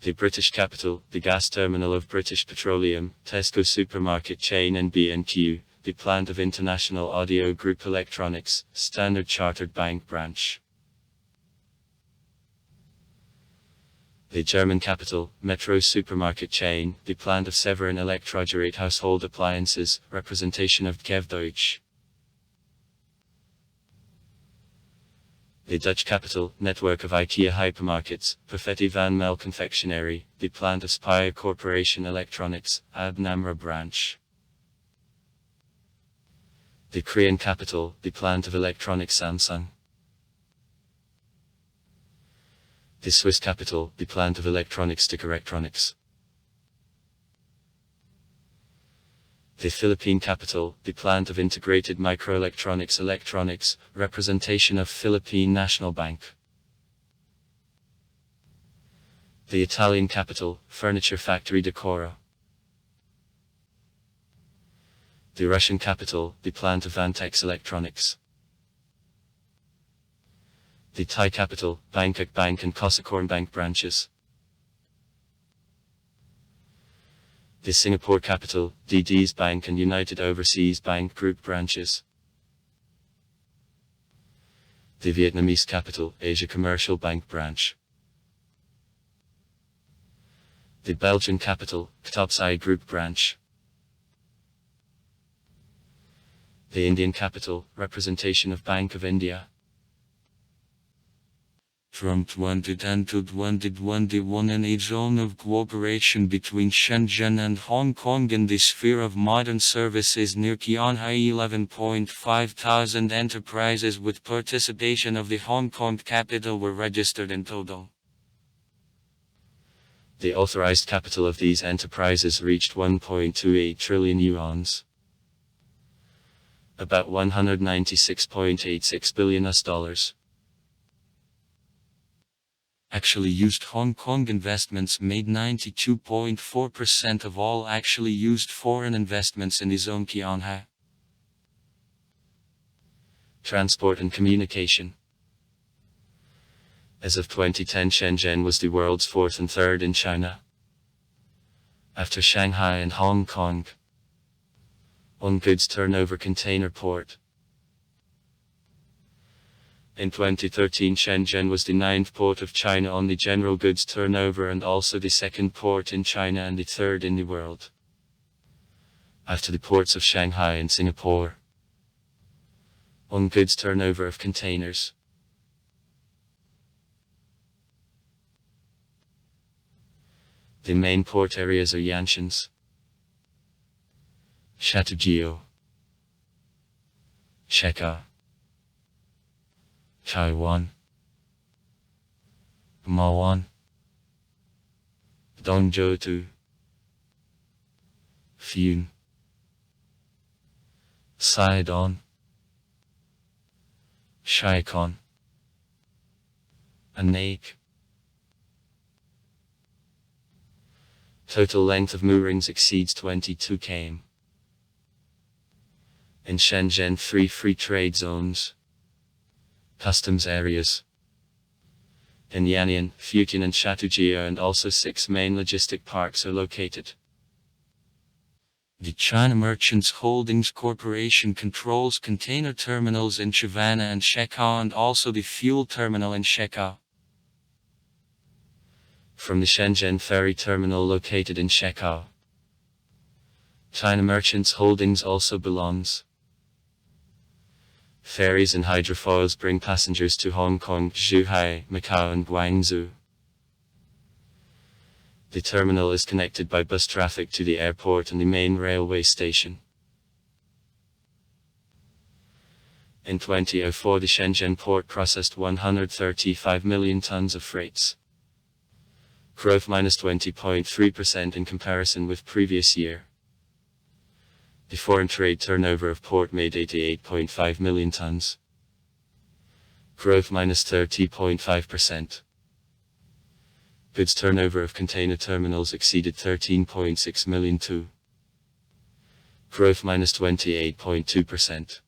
The British capital, the gas terminal of British Petroleum, Tesco supermarket chain and B&Q, the plant of International Audio Group Electronics, Standard Chartered Bank branch. The German capital, Metro supermarket chain, the plant of Severin Elektrogerät household appliances, representation of Kiev Deutsch. The Dutch capital, network of IKEA hypermarkets, Perfetti van Mel confectionery, the plant of Spire Corporation Electronics, AB Namra branch. The Korean capital, the plant of electronics Samsung. The Swiss capital, the plant of electronics STIC Electronics. The Philippine capital, the plant of integrated microelectronics Electronics, representation of Philippine National Bank. The Italian capital, furniture factory Decora. The Russian capital, the plant of Vantex Electronics. The Thai capital, Bangkok Bank and Kosikorn Bank branches. The Singapore capital, DD's Bank and United Overseas Bank Group branches. The Vietnamese capital, Asia Commercial Bank branch. The Belgian capital, Catopsai Group branch. The Indian capital, representation of Bank of India. From 2010 to 2021, an age zone of cooperation between Shenzhen and Hong Kong in the sphere of modern services near Qianhai. 11.5 thousand enterprises with participation of the Hong Kong capital were registered in total. The authorized capital of these enterprises reached 1.28 trillion yuans. About $196.86 billion US. Actually used Hong Kong investments made 92.4% of all actually used foreign investments in the zone Qianhai. Transport and communication. As of 2010, Shenzhen was the world's fourth and third in China, after Shanghai and Hong Kong, on goods turnover container port. In 2013, Shenzhen was the ninth port of China on the general goods turnover and also the second port in China and the third in the world, after the ports of Shanghai and Singapore, on goods turnover of containers. The main port areas are Yanshans, Shatujiao, Sheka, Taiwan, Mawan, Dongzhou, Fun, Saidon, Shaikon, and Naik. Total length of moorings exceeds 22 km. In Shenzhen, 3 free trade zones, customs areas. In Yan'an, Fujian and Shatujiao, and also 6 main logistic parks are located. The China Merchants Holdings Corporation controls container terminals in Savannah and Shekau and also the fuel terminal in Shekau. From the Shenzhen ferry terminal located in Shekau, China Merchants Holdings also belongs. Ferries and hydrofoils bring passengers to Hong Kong, Zhuhai, Macau and Guangzhou. The terminal is connected by bus traffic to the airport and the main railway station. In 2004, the Shenzhen port processed 135 million tons of freights. Growth -20.3% in comparison with previous year. The foreign trade turnover of port made 88.5 million tons. Growth -30.5%. Goods turnover of container terminals exceeded 13.6 million too. Growth -28.2%.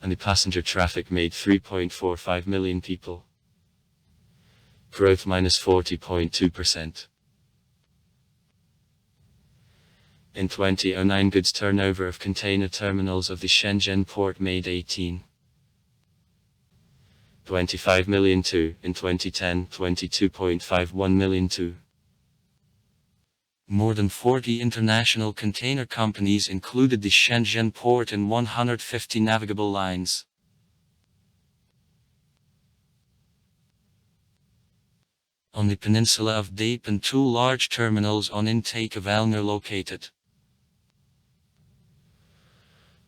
And the passenger traffic made 3.45 million people. Growth -40.2%. In 2009, goods turnover of container terminals of the Shenzhen port made 18.25 million too. In 2010, 22.51 million too. More than 40 international container companies included the Shenzhen port and 150 navigable lines. On the peninsula of Dapan, 2 large terminals on intake of Elne are located.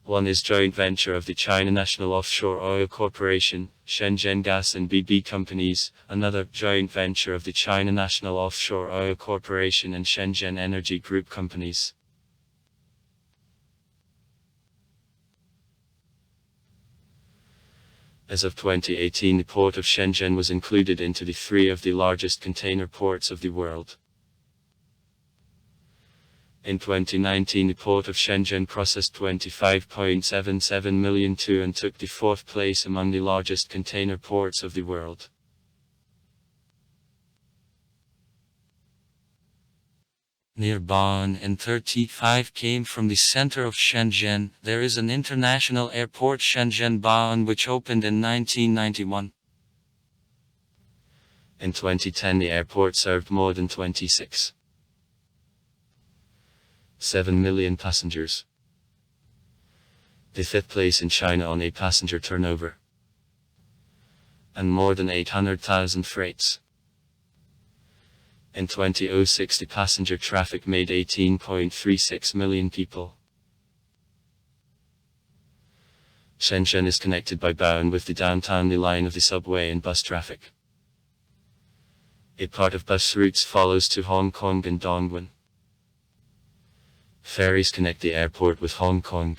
One is joint venture of the China National Offshore Oil Corporation, Shenzhen Gas and BB Companies, another joint venture of the China National Offshore Oil Corporation and Shenzhen Energy Group Companies. As of 2018, the port of Shenzhen was included into the 3 of the largest container ports of the world. In 2019, the port of Shenzhen processed 25.77 million too and took the 4th place among the largest container ports of the world. Near Bonn and 35 km from the center of Shenzhen, there is an international airport Shenzhen Bonn which opened in 1991. In 2010 the airport served more than 26.7 million passengers. The fifth place in China on a passenger turnover. And more than 800,000 freights. In 2006 the passenger traffic made 18.36 million people. Shenzhen is connected by Baoan with the downtown line of the subway and bus traffic. A part of bus routes follows to Hong Kong and Dongguan. Ferries connect the airport with Hong Kong,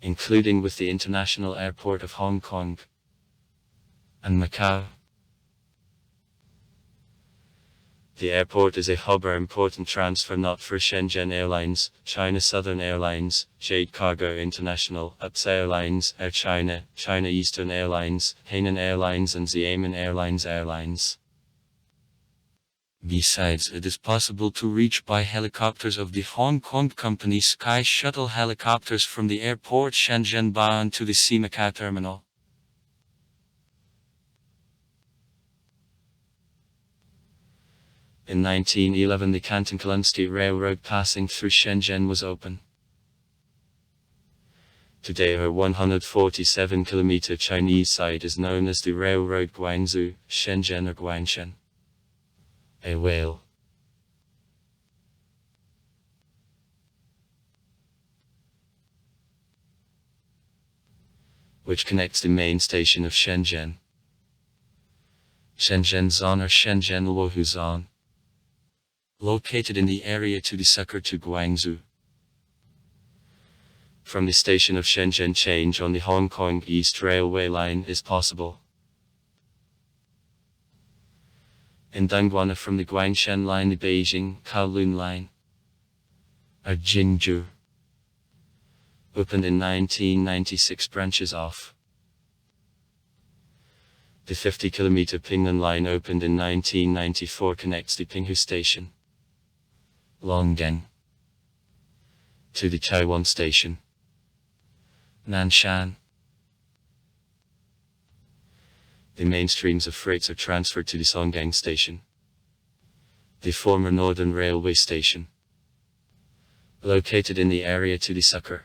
including with the International Airport of Hong Kong and Macau. The airport is a hub or important transfer node for Shenzhen Airlines, China Southern Airlines, Jade Cargo International, UPS Airlines, Air China, China Eastern Airlines, Hainan Airlines and Xiamen Airlines. Besides, it is possible to reach by helicopters of the Hong Kong company Sky Shuttle helicopters from the airport Shenzhen Baoan to the Macau terminal. In 1911 the Canton-Kelungsky Railroad passing through Shenzhen was open. Today her 147-kilometer Chinese side is known as the Railroad Guangzhou, Shenzhen or Guangshen. A whale. Which connects the main station of Shenzhen. Shenzhen-Zan or Shenzhen-Luohu-Zan. Located in the area to the succor to Guangzhou. From the station of Shenzhen change on the Hong Kong East Railway line is possible. In Dongguan from the Guangshen line the Beijing Kowloon line. Or Jingzhou. Opened in 1996 branches off. The 50-kilometer Pingnan line opened in 1994 connects the Pinghu station, Longgang, to the Taiwan station, Nanshan. The main streams of freights are transferred to the Songgang station, the former Northern Railway station, located in the area to the succor.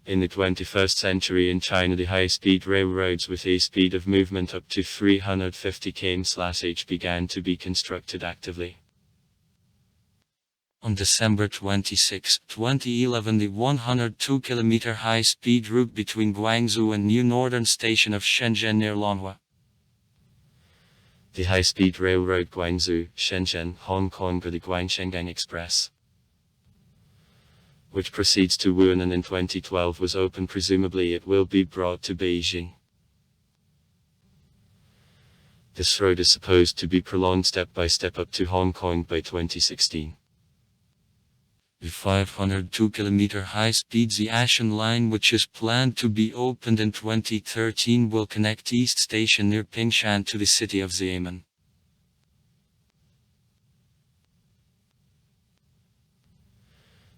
In the 21st century in China the high-speed railroads with a speed of movement up to 350 km/h began to be constructed actively. On December 26, 2011 the 102-kilometer high-speed route between Guangzhou and New Northern Station of Shenzhen near Longhua. The high-speed railroad Guangzhou, Shenzhen, Hong Kong or the Guangshengang Express, which proceeds to Wuhan and in 2012 was open. Presumably it will be brought to Beijing. This road is supposed to be prolonged step by step up to Hong Kong by 2016. The 502-kilometer high-speed Xiashan line, which is planned to be opened in 2013, will connect East Station near Pingshan to the city of Xiamen.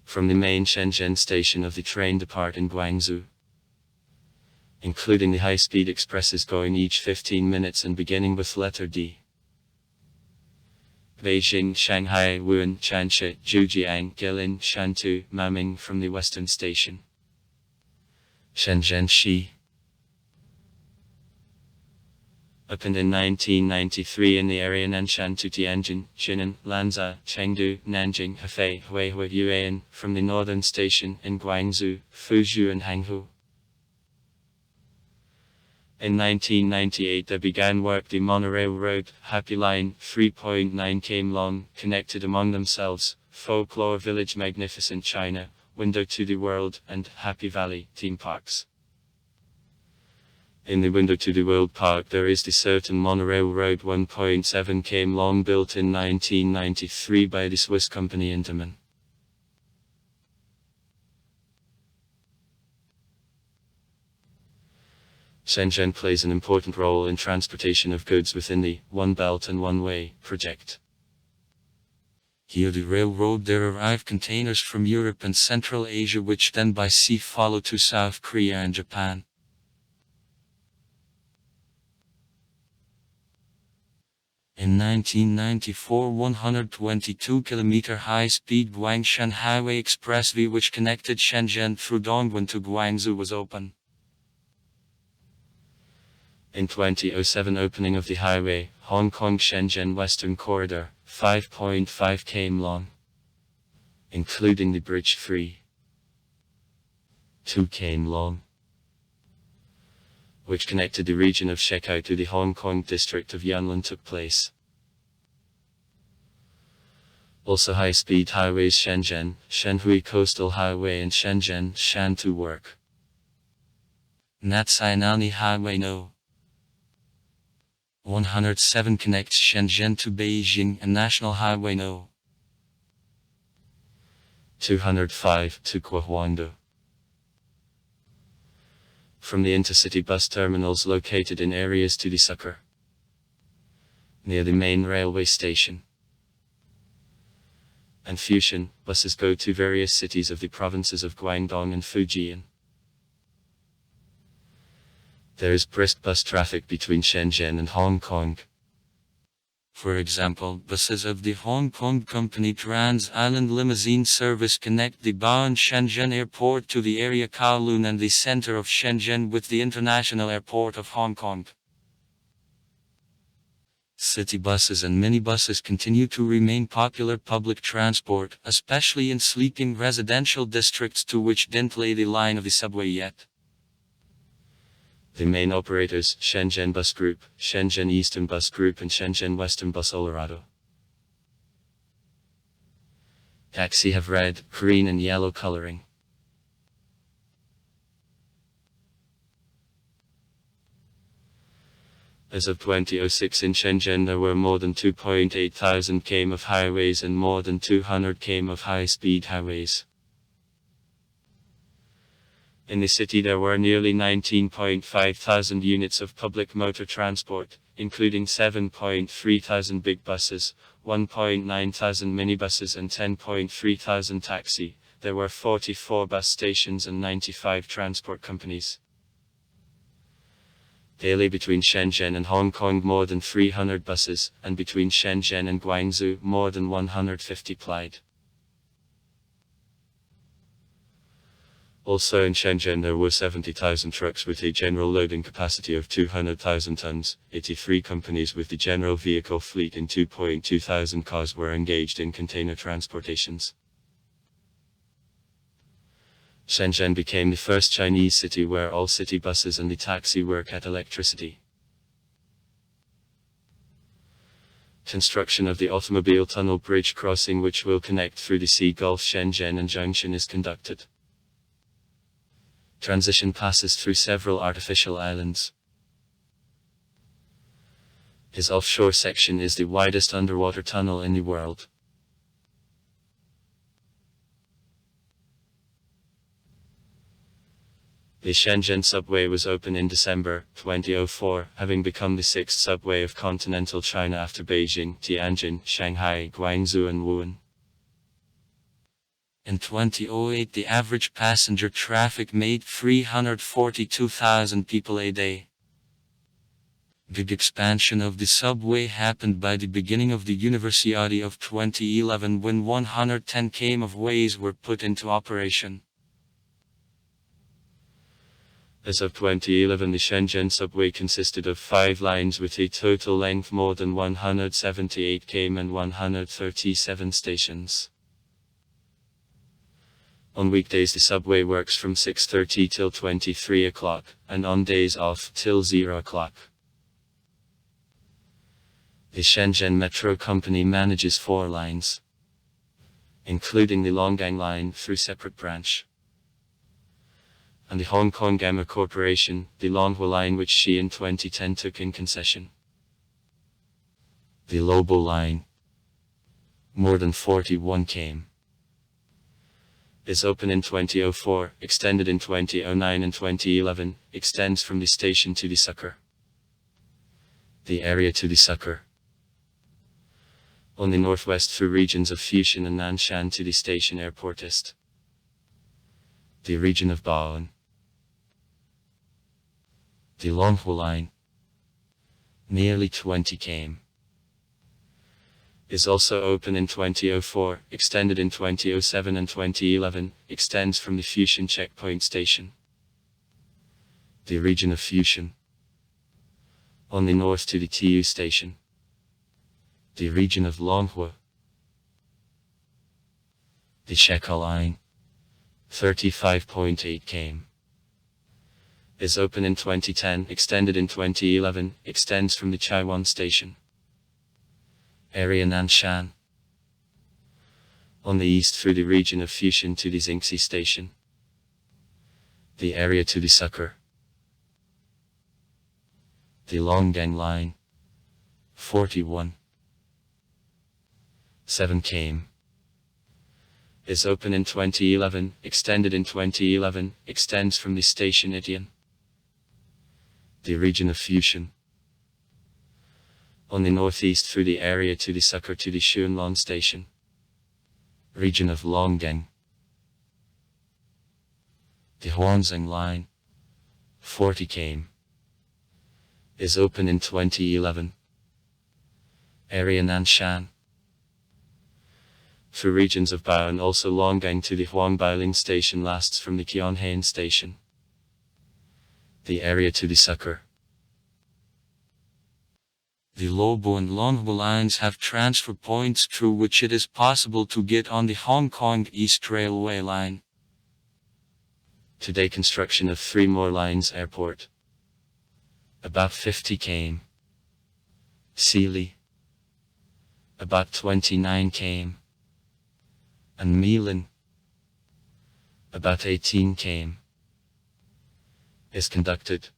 From the main Shenzhen station of the train depart in Guangzhou, including the high-speed expresses going each 15 minutes and beginning with letter D. Beijing, Shanghai, Wuhan, Changsha, Zhujiang, Guilin, Shantou, Maming from the western station. Shenzhen Shi. Opened in 1993 in the area Nanshan to Tianjin, Jinan, Lanzhou, Chengdu, Nanjing, Hefei, Huihua, Yuan, from the northern station in Guangzhou, Fuzhou and Hangzhou. In 1998 there began work the monorail road, Happy Line, 3.9 km long, connected among themselves, Folklore Village Magnificent China, Window to the World, and Happy Valley, theme parks. In the Window to the World Park there is the certain monorail road 1.7 km long built in 1993 by the Swiss company Interman. Shenzhen plays an important role in transportation of goods within the One Belt and One Way project. Here the railroad there arrive containers from Europe and Central Asia which then by sea follow to South Korea and Japan. In 1994 122-kilometer high-speed Guangshan Highway Expressway which connected Shenzhen through Dongguan to Guangzhou was open. In 2007 opening of the highway, Hong Kong-Shenzhen Western Corridor, 5.5 km long. Including the bridge free. 2 km long. Which connected the region of Shekou to the Hong Kong district of Yunlin took place. Also high-speed highways Shenzhen, Shenhui Coastal Highway and Shenzhen, Shantou work. Natsai Highway No. 107 connects Shenzhen to Beijing and National Highway No. 205 to Guangzhou. From the intercity bus terminals located in areas to the Sucker, near the main railway station, and Fujian, buses go to various cities of the provinces of Guangdong and Fujian. There is brisk bus traffic between Shenzhen and Hong Kong. For example, buses of the Hong Kong company Trans Island Limousine Service connect the Bao'an Shenzhen Airport to the area Kowloon and the center of Shenzhen with the International Airport of Hong Kong. City buses and minibuses continue to remain popular public transport, especially in sleeping residential districts to which didn't lay the line of the subway yet. The main operators, Shenzhen Bus Group, Shenzhen Eastern Bus Group and Shenzhen Western Bus Colorado. Taxi have red, green and yellow coloring. As of 2006 in Shenzhen there were more than 2.8 thousand km of highways and more than 200 km of high-speed highways. In the city there were nearly 19.5 thousand units of public motor transport, including 7.3 thousand big buses, 1.9 thousand minibuses and 10.3 thousand taxi. There were 44 bus stations and 95 transport companies. Daily between Shenzhen and Hong Kong more than 300 buses, and between Shenzhen and Guangzhou more than 150 plied. Also in Shenzhen there were 70,000 trucks with a general loading capacity of 200,000 tons, 83 companies with the general vehicle fleet and 2.2 thousand cars were engaged in container transportations. Shenzhen became the first Chinese city where all city buses and the taxi work at electricity. Construction of the automobile tunnel bridge crossing which will connect through the Sea Gulf Shenzhen and Junction is conducted. Transition passes through several artificial islands. His offshore section is the widest underwater tunnel in the world. The Shenzhen subway was opened in December 2004, having become the sixth subway of continental China after Beijing, Tianjin, Shanghai, Guangzhou and Wuhan. In 2008 the average passenger traffic made 342,000 people a day. Big expansion of the subway happened by the beginning of the Universiade of 2011 when 110 km of ways were put into operation. As of 2011 the Shenzhen subway consisted of 5 lines with a total length more than 178 km and 137 stations. On weekdays the subway works from 6:30 till 23 o'clock, and on days off till 0 o'clock. The Shenzhen Metro Company manages 4 lines, including the Longgang Line through separate branch, and the Hong Kong Gamma Corporation, the Longhua Line which she in 2010 took in concession. The Lobo Line, more than 41 km. Is open in 2004, extended in 2009 and 2011, extends from the station to the sucker. The area to the sucker. On the northwest through regions of Fujian and Nanshan to the station airport east. The region of Baoan. The Longhua line. Nearly 20 km. Is also open in 2004, extended in 2007 and 2011, extends from the Fujian checkpoint station. The region of Fujian. On the north to the Tu station. The region of Longhua. The Sheka line. 35.8 km. Is open in 2010, extended in 2011, extends from the Chaiwan station. Area Nanshan. On the east through the region of Fujian to the Xingxi station. The area to the sucker. The Longgang line. 41. 7 km. Is open in 2011, extended in 2011, extends from the station Idian. The region of Fujian. On the northeast through the area to the sucker to the Shunlan station. Region of Longgang. The Huanzheng line. 40 km. Is open in 2011. Area Nanshan. Through regions of Bao and also Longgang to the Huangbaoling station lasts from the Qianhain station. The area to the sucker. The Lobo and Longhua lines have transfer points through which it is possible to get on the Hong Kong East Railway line. Today construction of 3 more lines airport. About 50 km. Sealy. About 29 km. And Milan. About 18 km. Is conducted.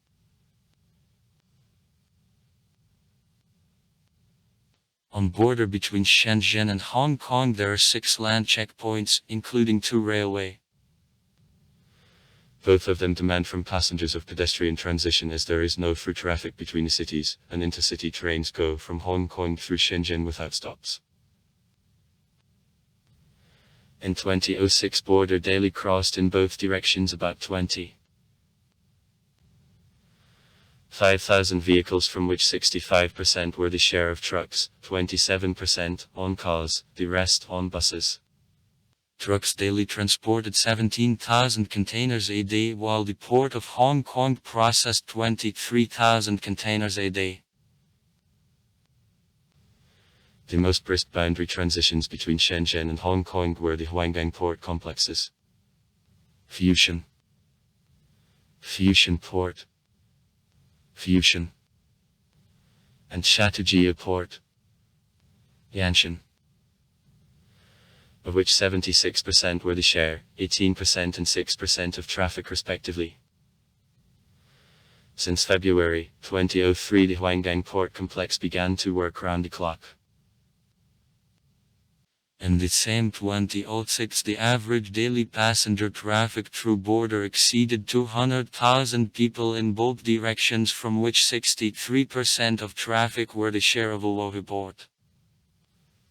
On border between Shenzhen and Hong Kong there are 6 land checkpoints, including 2 railway. Both of them demand from passengers of pedestrian transition as there is no through traffic between the cities, and intercity trains go from Hong Kong through Shenzhen without stops. In 2006 border daily crossed in both directions about 25,000 vehicles, from which 65% were the share of trucks, 27% on cars, the rest on buses. Trucks daily transported 17,000 containers a day, while the port of Hong Kong processed 23,000 containers a day. The most brisk boundary transitions between Shenzhen and Hong Kong were the Huanggang port complexes. Fujian. Fujian Port. Fujian. And Chateauguay Port. Yanshan. Of which 76% were the share, 18% and 6% of traffic respectively. Since February 2003 the Huanggang port complex began to work round the clock. In the same 2006 the average daily passenger traffic through border exceeded 200,000 people in both directions, from which 63% of traffic were the share of Oahu Port.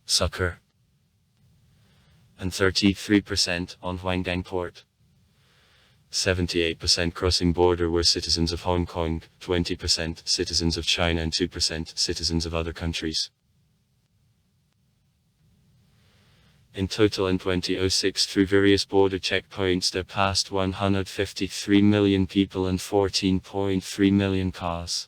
Sucker. And 33% on Huanggang Port. 78% crossing border were citizens of Hong Kong, 20% citizens of China and 2% citizens of other countries. In total in 2006 through various border checkpoints there passed 153 million people and 14.3 million cars.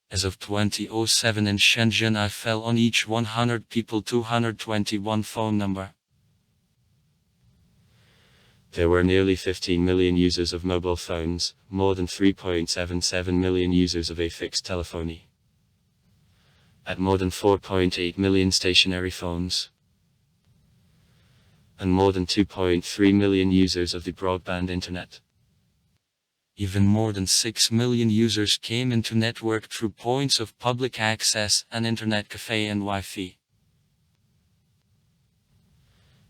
As of 2007 in Shenzhen I fell on each 100 people 221 phone number. There were nearly 15 million users of mobile phones, more than 3.77 million users of a fixed telephony. At more than 4.8 million stationary phones. And more than 2.3 million users of the broadband internet. Even more than 6 million users came into network through points of public access, an internet cafe and Wi-Fi.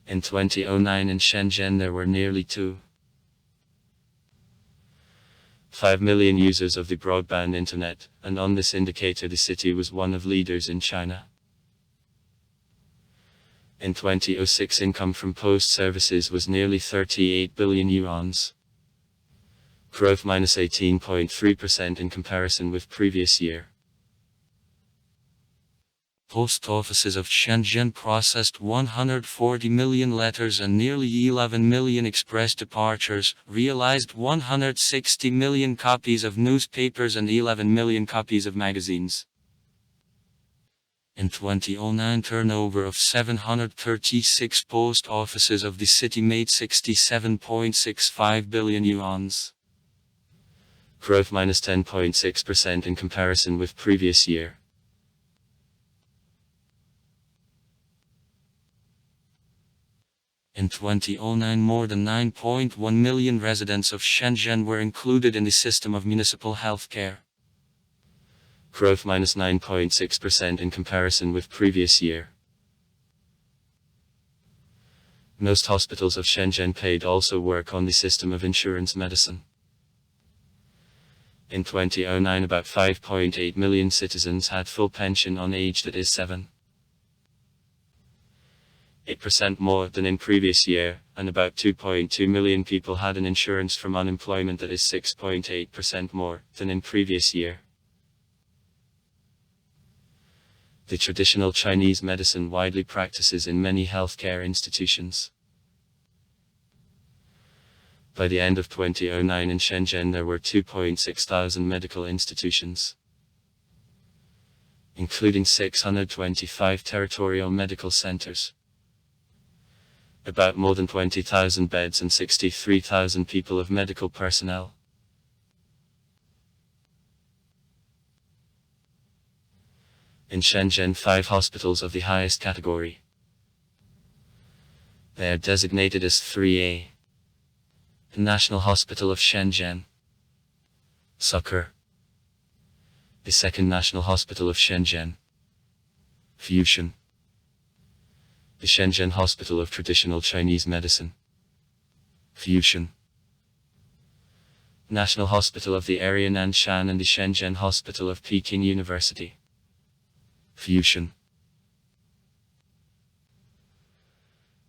In 2009 in Shenzhen there were nearly 2.5 million users of the broadband internet, and on this indicator the city was one of leaders in China. In 2006 income from post services was nearly 38 billion yuan. Growth minus 18.3% in comparison with previous year. Post offices of Shenzhen processed 140 million letters and nearly 11 million express departures, realized 160 million copies of newspapers and 11 million copies of magazines. In 2009 turnover of 736 post offices of the city made 67.65 billion yuan. Growth minus 10.6% in comparison with previous year. In 2009 more than 9.1 million residents of Shenzhen were included in the system of municipal healthcare. Growth minus 9.6% in comparison with previous year. Most hospitals of Shenzhen paid also work on the system of insurance medicine. In 2009 about 5.8 million citizens had full pension on age that is 7.8% more than in previous year, and about 2.2 million people had an insurance from unemployment that is 6.8% more than in previous year. The traditional Chinese medicine widely practices in many healthcare institutions. By the end of 2009 in Shenzhen there were 2.6 thousand medical institutions, including 625 territorial medical centers, about more than 20,000 beds and 63,000 people of medical personnel. In Shenzhen 5 hospitals of the highest category. They are designated as 3A. The National Hospital of Shenzhen. Sucker. The Second National Hospital of Shenzhen. Fusion. The Shenzhen Hospital of Traditional Chinese Medicine. Fusion. National Hospital of the Area Nanshan and the Shenzhen Hospital of Peking University. Fusion.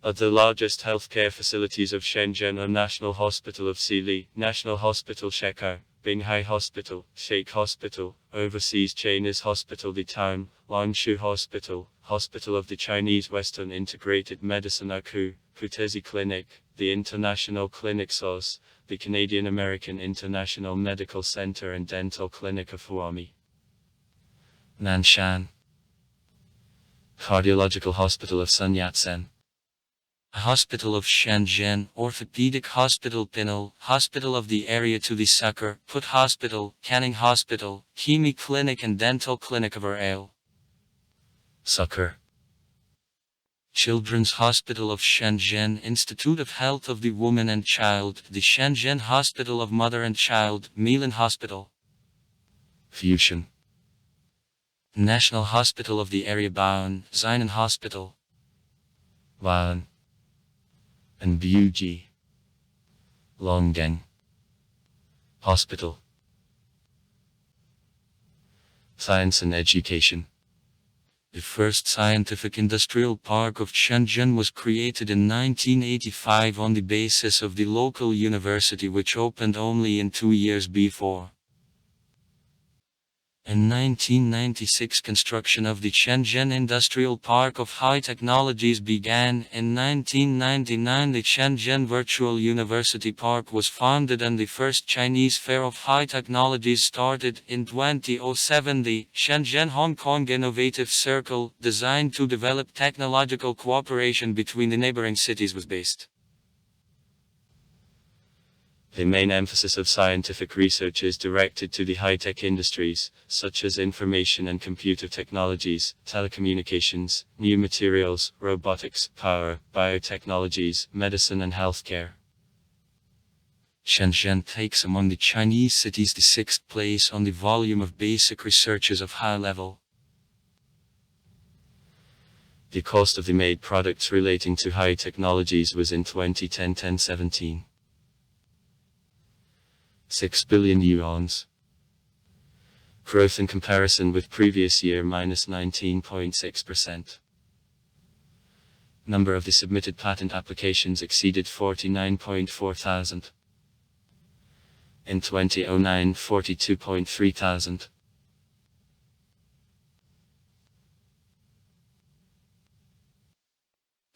The largest healthcare facilities of Shenzhen are National Hospital of Xili, National Hospital Shekou, Binghai Hospital, Sheikh Hospital, Overseas Chinese Hospital the Town, Langshu Hospital, Hospital of the Chinese Western Integrated Medicine Aku, Putezi Clinic, the International Clinic SOS, the Canadian American International Medical Center and Dental Clinic of Huami. Nanshan. Cardiological Hospital of Sun Yat-sen. Hospital of Shenzhen, Orthopedic Hospital Pinal, Hospital of the Area to the Sucker, Put Hospital, Canning Hospital, Chemi Clinic and Dental Clinic of Arale. Sucker. Children's Hospital of Shenzhen, Institute of Health of the Woman and Child, the Shenzhen Hospital of Mother and Child, Milan Hospital. Fusion. National Hospital of the Area Baoan, Xinan Hospital. Baoan. And Buji. Longgang. Hospital. Science and Education. The first scientific industrial park of Shenzhen was created in 1985 on the basis of the local university which opened only in 2 years before. In 1996 construction of the Shenzhen Industrial Park of High Technologies began. In 1999 the Shenzhen Virtual University Park was founded and the first Chinese Fair of High Technologies started. In 2007 the Shenzhen Hong Kong Innovative Circle, designed to develop technological cooperation between the neighboring cities, was based. The main emphasis of scientific research is directed to the high-tech industries, such as information and computer technologies, telecommunications, new materials, robotics, power, biotechnologies, medicine and healthcare. Shenzhen takes among the Chinese cities the 6th place on the volume of basic researches of high level. The cost of the made products relating to high technologies was in 2010-17 6 billion yuans. Growth in comparison with previous year minus 19.6%. Number of the submitted patent applications exceeded 49.4 thousand. In 2009, 42.3 thousand.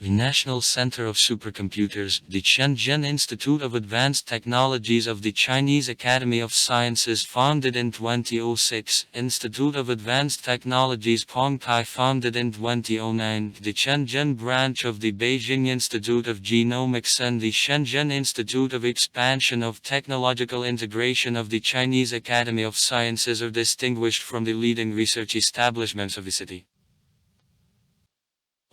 The National Center of Supercomputers, the Shenzhen Institute of Advanced Technologies of the Chinese Academy of Sciences founded in 2006, Institute of Advanced Technologies Pengtai founded in 2009, the Shenzhen branch of the Beijing Institute of Genomics and the Shenzhen Institute of Expansion of Technological Integration of the Chinese Academy of Sciences are distinguished from the leading research establishments of the city.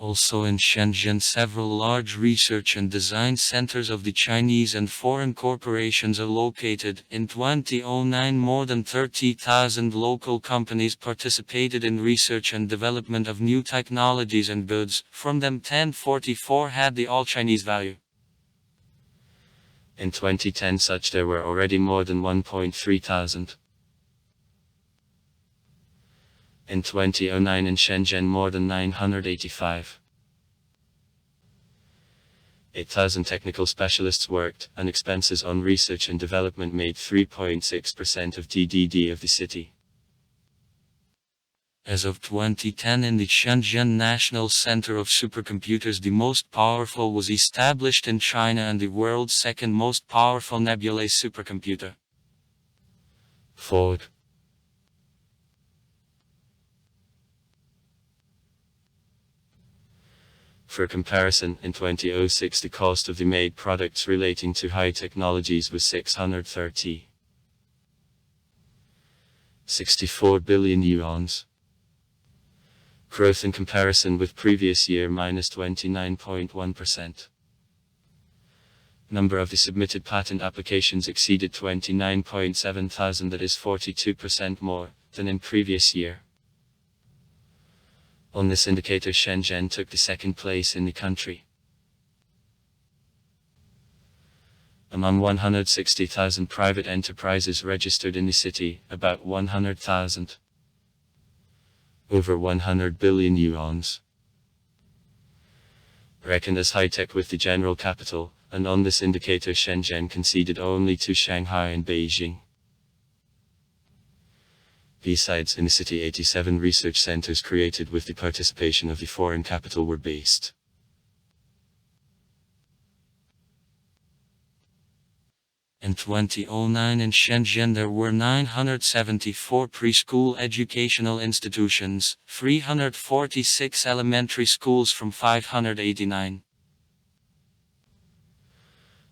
Also in Shenzhen, several large research and design centers of the Chinese and foreign corporations are located. In 2009, more than 30,000 local companies participated in research and development of new technologies and goods. From them, 1044 had the all-Chinese value. In 2010 such there were already more than 1.3 thousand. In 2009 in Shenzhen more than 985. 8,000 technical specialists worked, and expenses on research and development made 3.6% of GDP of the city. As of 2010 in the Shenzhen National Center of Supercomputers, the most powerful was established in China and the world's second most powerful nebulae supercomputer. Ford. For comparison, in 2006 the cost of the made products relating to high technologies was 64 billion yuans. Growth in comparison with previous year minus 29.1%. Number of the submitted patent applications exceeded 29.7 thousand, that is 42% more than in previous year. On this indicator, Shenzhen took the second place in the country. Among 160,000 private enterprises registered in the city, about 100,000. Over 100 billion yuans. Reckoned as high-tech with the general capital, and on this indicator Shenzhen conceded only to Shanghai and Beijing. Besides, in the city 87 research centers created with the participation of the foreign capital were based. In 2009 in Shenzhen there were 974 preschool educational institutions, 346 elementary schools from 589.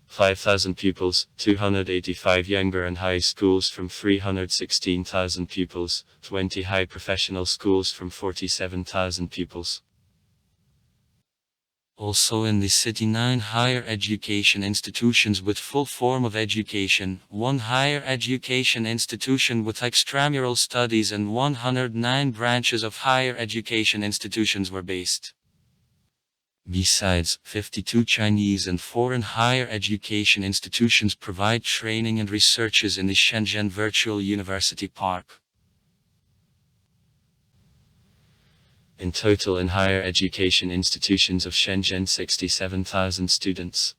5,000 pupils, 285 younger and high schools from 316,000 pupils, 20 high professional schools from 47,000 pupils. Also in the city 9 higher education institutions with full form of education, 1 higher education institution with extramural studies and 109 branches of higher education institutions were based. Besides, 52 Chinese and foreign higher education institutions provide training and researches in the Shenzhen Virtual University Park. In total in higher education institutions of Shenzhen 67,000 students.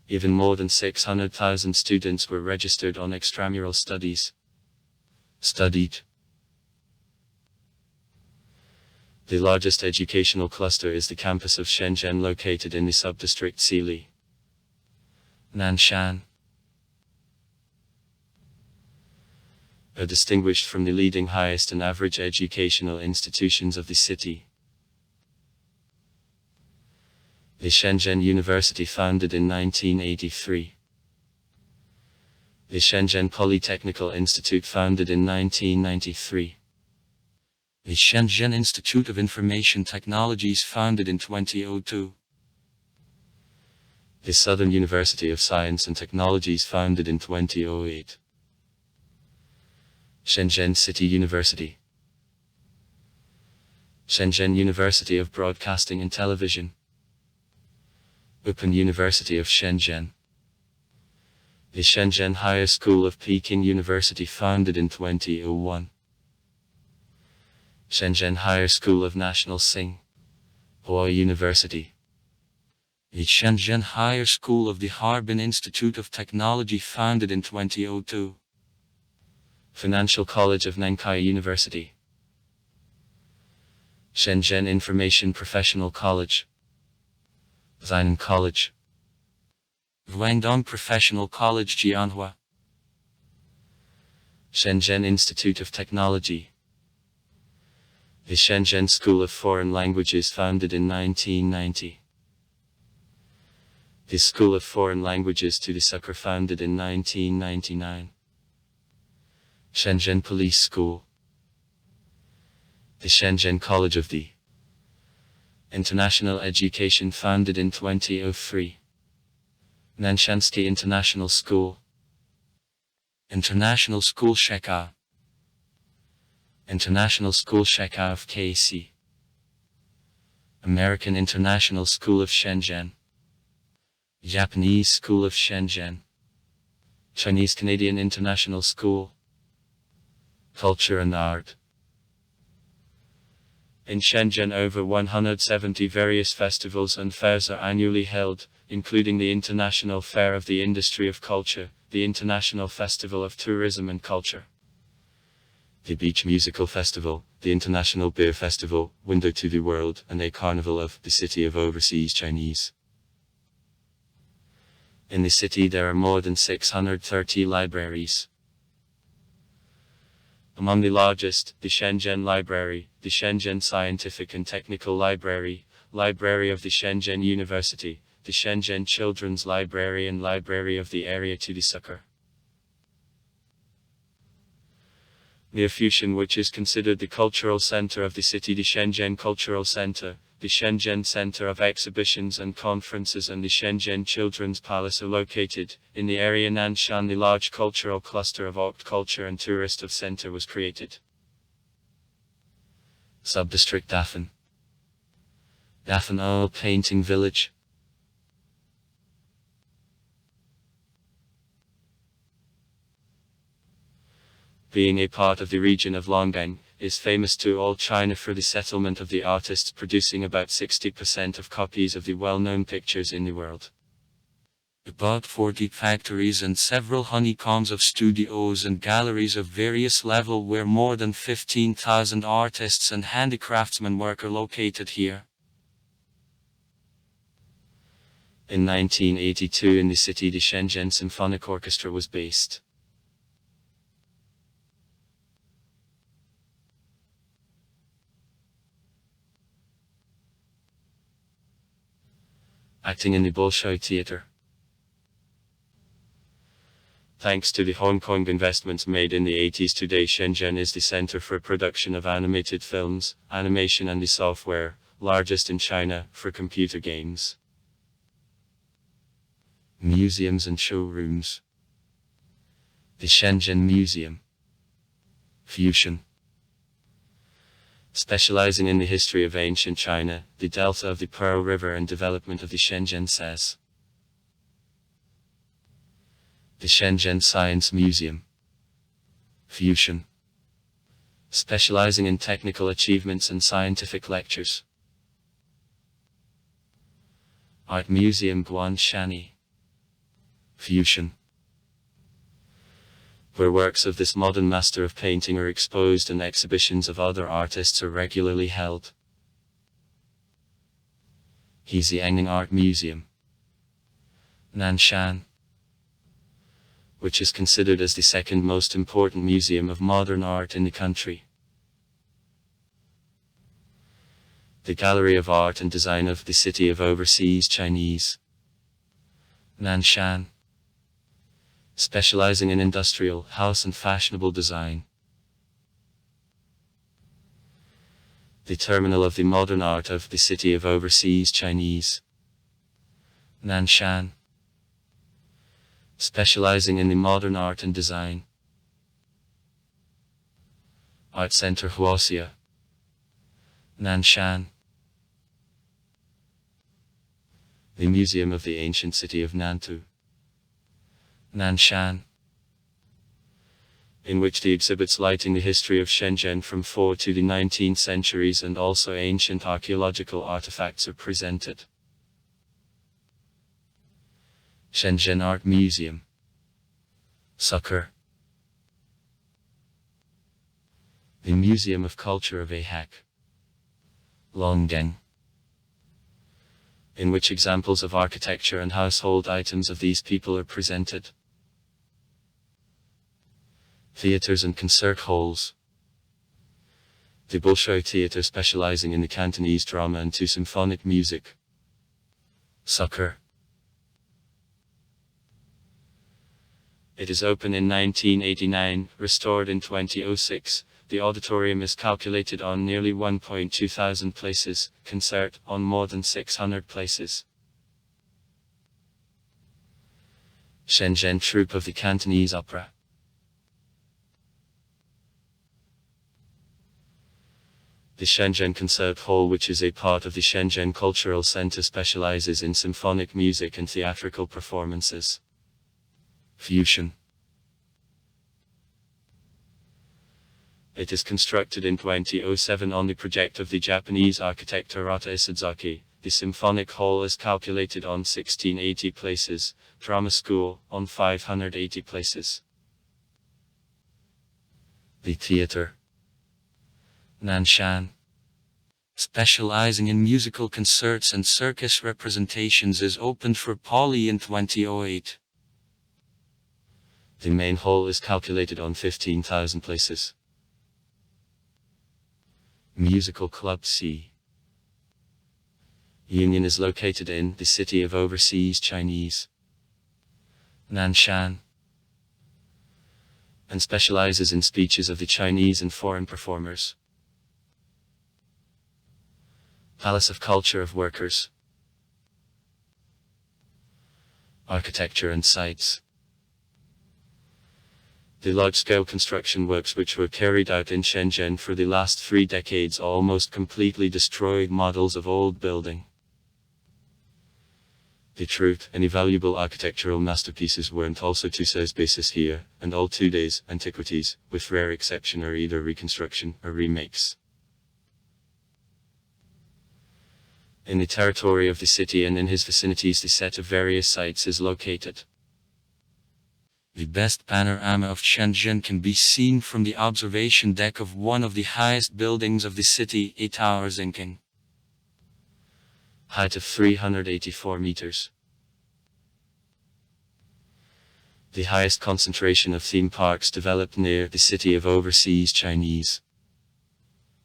Even more than 600,000 students were registered on extramural studies. Studied. The largest educational cluster is the campus of Shenzhen located in the subdistrict Sili, Nanshan. Are distinguished from the leading highest and average educational institutions of the city. The Shenzhen University founded in 1983. The Shenzhen Polytechnical Institute founded in 1993. The Shenzhen Institute of Information Technologies founded in 2002. The Southern University of Science and Technologies founded in 2008. Shenzhen City University. Shenzhen University of Broadcasting and Television. Open University of Shenzhen. The Shenzhen Higher School of Peking University, founded in 2001. Shenzhen Higher School of National Tsinghua University. The Shenzhen Higher School of the Harbin Institute of Technology, founded in 2002. Financial College of Nankai University. Shenzhen Information Professional College. Zainan College. Guangdong Professional College Jianhua. Shenzhen Institute of Technology. The Shenzhen School of Foreign Languages, founded in 1990. The School of Foreign Languages to the Sucker, founded in 1999. Shenzhen Police School. The Shenzhen College of the International Education, founded in 2003. Nanshansky International School. International School Sheka. International School Sheka of KC. American International School of Shenzhen. Japanese School of Shenzhen. Chinese Canadian International School. Culture and Art. In Shenzhen, over 170 various festivals and fairs are annually held, including the International Fair of the Industry of Culture, the International Festival of Tourism and Culture, the Beach Musical Festival, the International Beer Festival, Window to the World, and a Carnival of the City of Overseas Chinese. In the city there are more than 630 libraries. Among the largest, the Shenzhen Library, the Shenzhen Scientific and Technical Library, Library of the Shenzhen University, the Shenzhen Children's Library, and Library of the area to the Sucker. Near Fusion, which is considered the cultural center of the city, the Shenzhen Cultural Center, the Shenzhen Center of Exhibitions and Conferences, and the Shenzhen Children's Palace are located. In the area Nanshan, the large cultural cluster of Oct Culture and Tourist of Center was created. Subdistrict Dafan. Dafan Oil Painting Village. Being a part of the region of Longgang, is famous to all China for the settlement of the artists, producing about 60% of copies of the well-known pictures in the world. About 40 factories and several honeycombs of studios and galleries of various level, where more than 15,000 artists and handicraftsmen work, are located here. In 1982, in the city, the Shenzhen Symphonic Orchestra was based. Acting in the Bolshoi Theater. Thanks to the Hong Kong investments made in the 80s, today Shenzhen is the center for production of animated films, animation, and the software, largest in China, for computer games. Museums and showrooms. The Shenzhen Museum. Fusion. Specializing in the history of ancient China, the delta of the Pearl River, and development of the Shenzhen SES. The Shenzhen Science Museum. Fusion. Specializing in technical achievements and scientific lectures. Art Museum Guanshani. Fusion. Where works of this modern master of painting are exposed and exhibitions of other artists are regularly held. Hexiangning Art Museum. Nanshan. Which is considered as the second most important museum of modern art in the country. The Gallery of Art and Design of the City of Overseas Chinese. Nanshan. Specializing in industrial, house and fashionable design. The Terminal of the Modern Art of the City of Overseas Chinese. Nanshan. Specializing in the modern art and design. Art Center Huaxia. Nanshan. The Museum of the Ancient City of Nantu. Nanshan, in which the exhibits lighting the history of Shenzhen from 4th to the 19th centuries and also ancient archaeological artifacts are presented. Shenzhen Art Museum. Sucker. The Museum of Culture of Ahak. Longdeng, in which examples of architecture and household items of these people are presented. Theaters and concert halls. The Bolshoi Theater specializing in the Cantonese drama and to symphonic music. Sucker. It is open in 1989, restored in 2006. The auditorium is calculated on nearly 1.2 thousand places, concert on more than 600 places. Shenzhen Troupe of the Cantonese Opera. The Shenzhen Concert Hall, which is a part of the Shenzhen Cultural Center, specializes in symphonic music and theatrical performances. Fusion. It is constructed in 2007 on the project of the Japanese architect Arata Isadzaki. The symphonic hall is calculated on 1680 places, drama school on 580 places. The theater. Nanshan, specializing in musical concerts and circus representations, is opened for Poly in 2008. The main hall is calculated on 15,000 places. Musical Club C. Union is located in the City of Overseas Chinese, Nanshan, and specializes in speeches of the Chinese and foreign performers. Palace of Culture of Workers. Architecture and sites. The large-scale construction works which were carried out in Shenzhen for the last 3 decades almost completely destroyed models of old building. The truth and valuable architectural masterpieces weren't also to says basis here, and all today's antiquities, with rare exception, are either reconstruction or remakes. In the territory of the city and in his vicinities, the set of various sites is located. The best panorama of Shenzhen can be seen from the observation deck of one of the highest buildings of the city, a tower zinking. Height of 384 meters. The highest concentration of theme parks developed near the City of Overseas Chinese.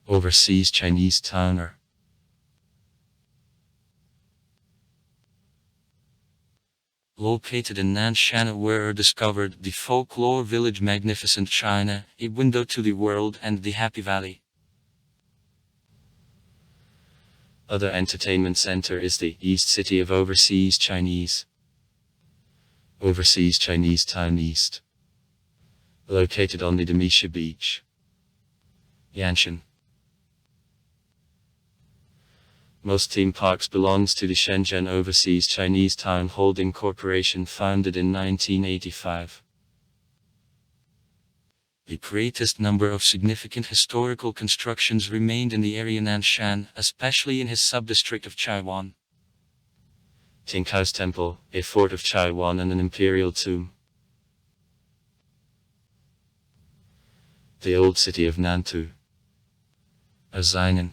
Overseas Chinese Town. Located in Nanshan, where are discovered the folklore village Magnificent China, a window to the world, and the Happy Valley. Other entertainment center is the East City of Overseas Chinese. Overseas Chinese Town East. Located on the Demisha Beach. Yanshan. Most theme parks belongs to the Shenzhen Overseas Chinese Town Holding Corporation, founded in 1985. The greatest number of significant historical constructions remained in the area Nanshan, especially in his subdistrict of Chaiwan. Tinghao's Temple, a fort of Chaiwan, and an imperial tomb. The old city of Nantu. Azainan,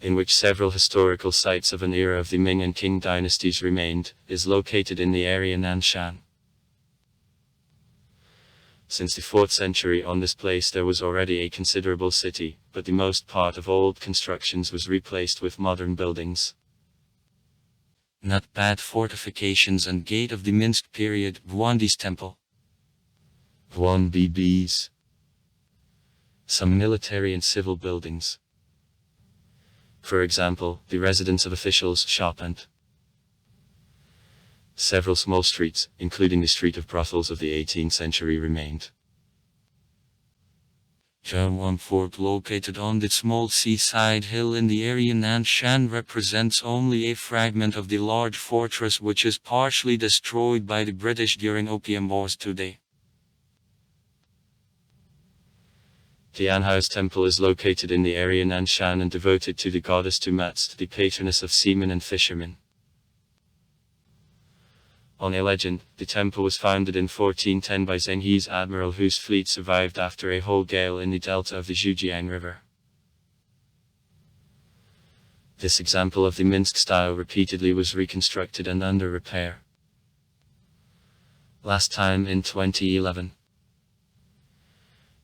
in which several historical sites of an era of the Ming and Qing dynasties remained, is located in the area Nanshan. Since the 4th century on this place there was already a considerable city, but the most part of old constructions was replaced with modern buildings. Not bad fortifications and gate of the Minsk period, Guandi's Temple. Guan BBs. Some military and civil buildings. For example, the residence of officials, shop, and several small streets, including the street of brothels of the 18th century, remained. Zhaowan Fort, located on the small seaside hill in the area Nanshan, represents only a fragment of the large fortress which is partially destroyed by the British during Opium Wars today. The Anhao's temple is located in the area Nanshan and devoted to the goddess Tumatst, the patroness of seamen and fishermen. On a legend, the temple was founded in 1410 by Zheng He's admiral whose fleet survived after a whole gale in the delta of the Zhujiang River. This example of the Minsk style repeatedly was reconstructed and under repair. Last time in 2011.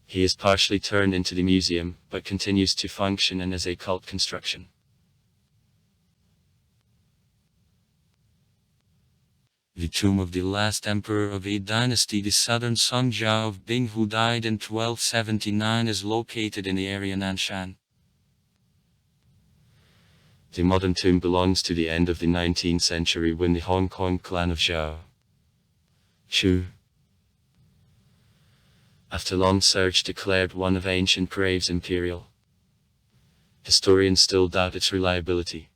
He is partially turned into the museum, but continues to function and as a cult construction. The tomb of the last emperor of a dynasty, the southern Songjia of Bing, who died in 1279, is located in the area Nanshan. The modern tomb belongs to the end of the 19th century when the Hong Kong clan of Zhao Shu, after long search, declared one of ancient graves imperial. Historians still doubt its reliability.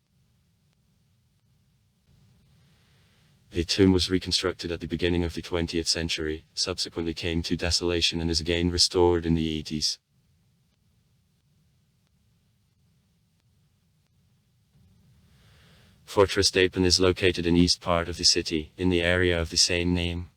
The tomb was reconstructed at the beginning of the 20th century, subsequently came to desolation and is again restored in the 80s. Fortress Dapan is located in east part of the city, in the area of the same name.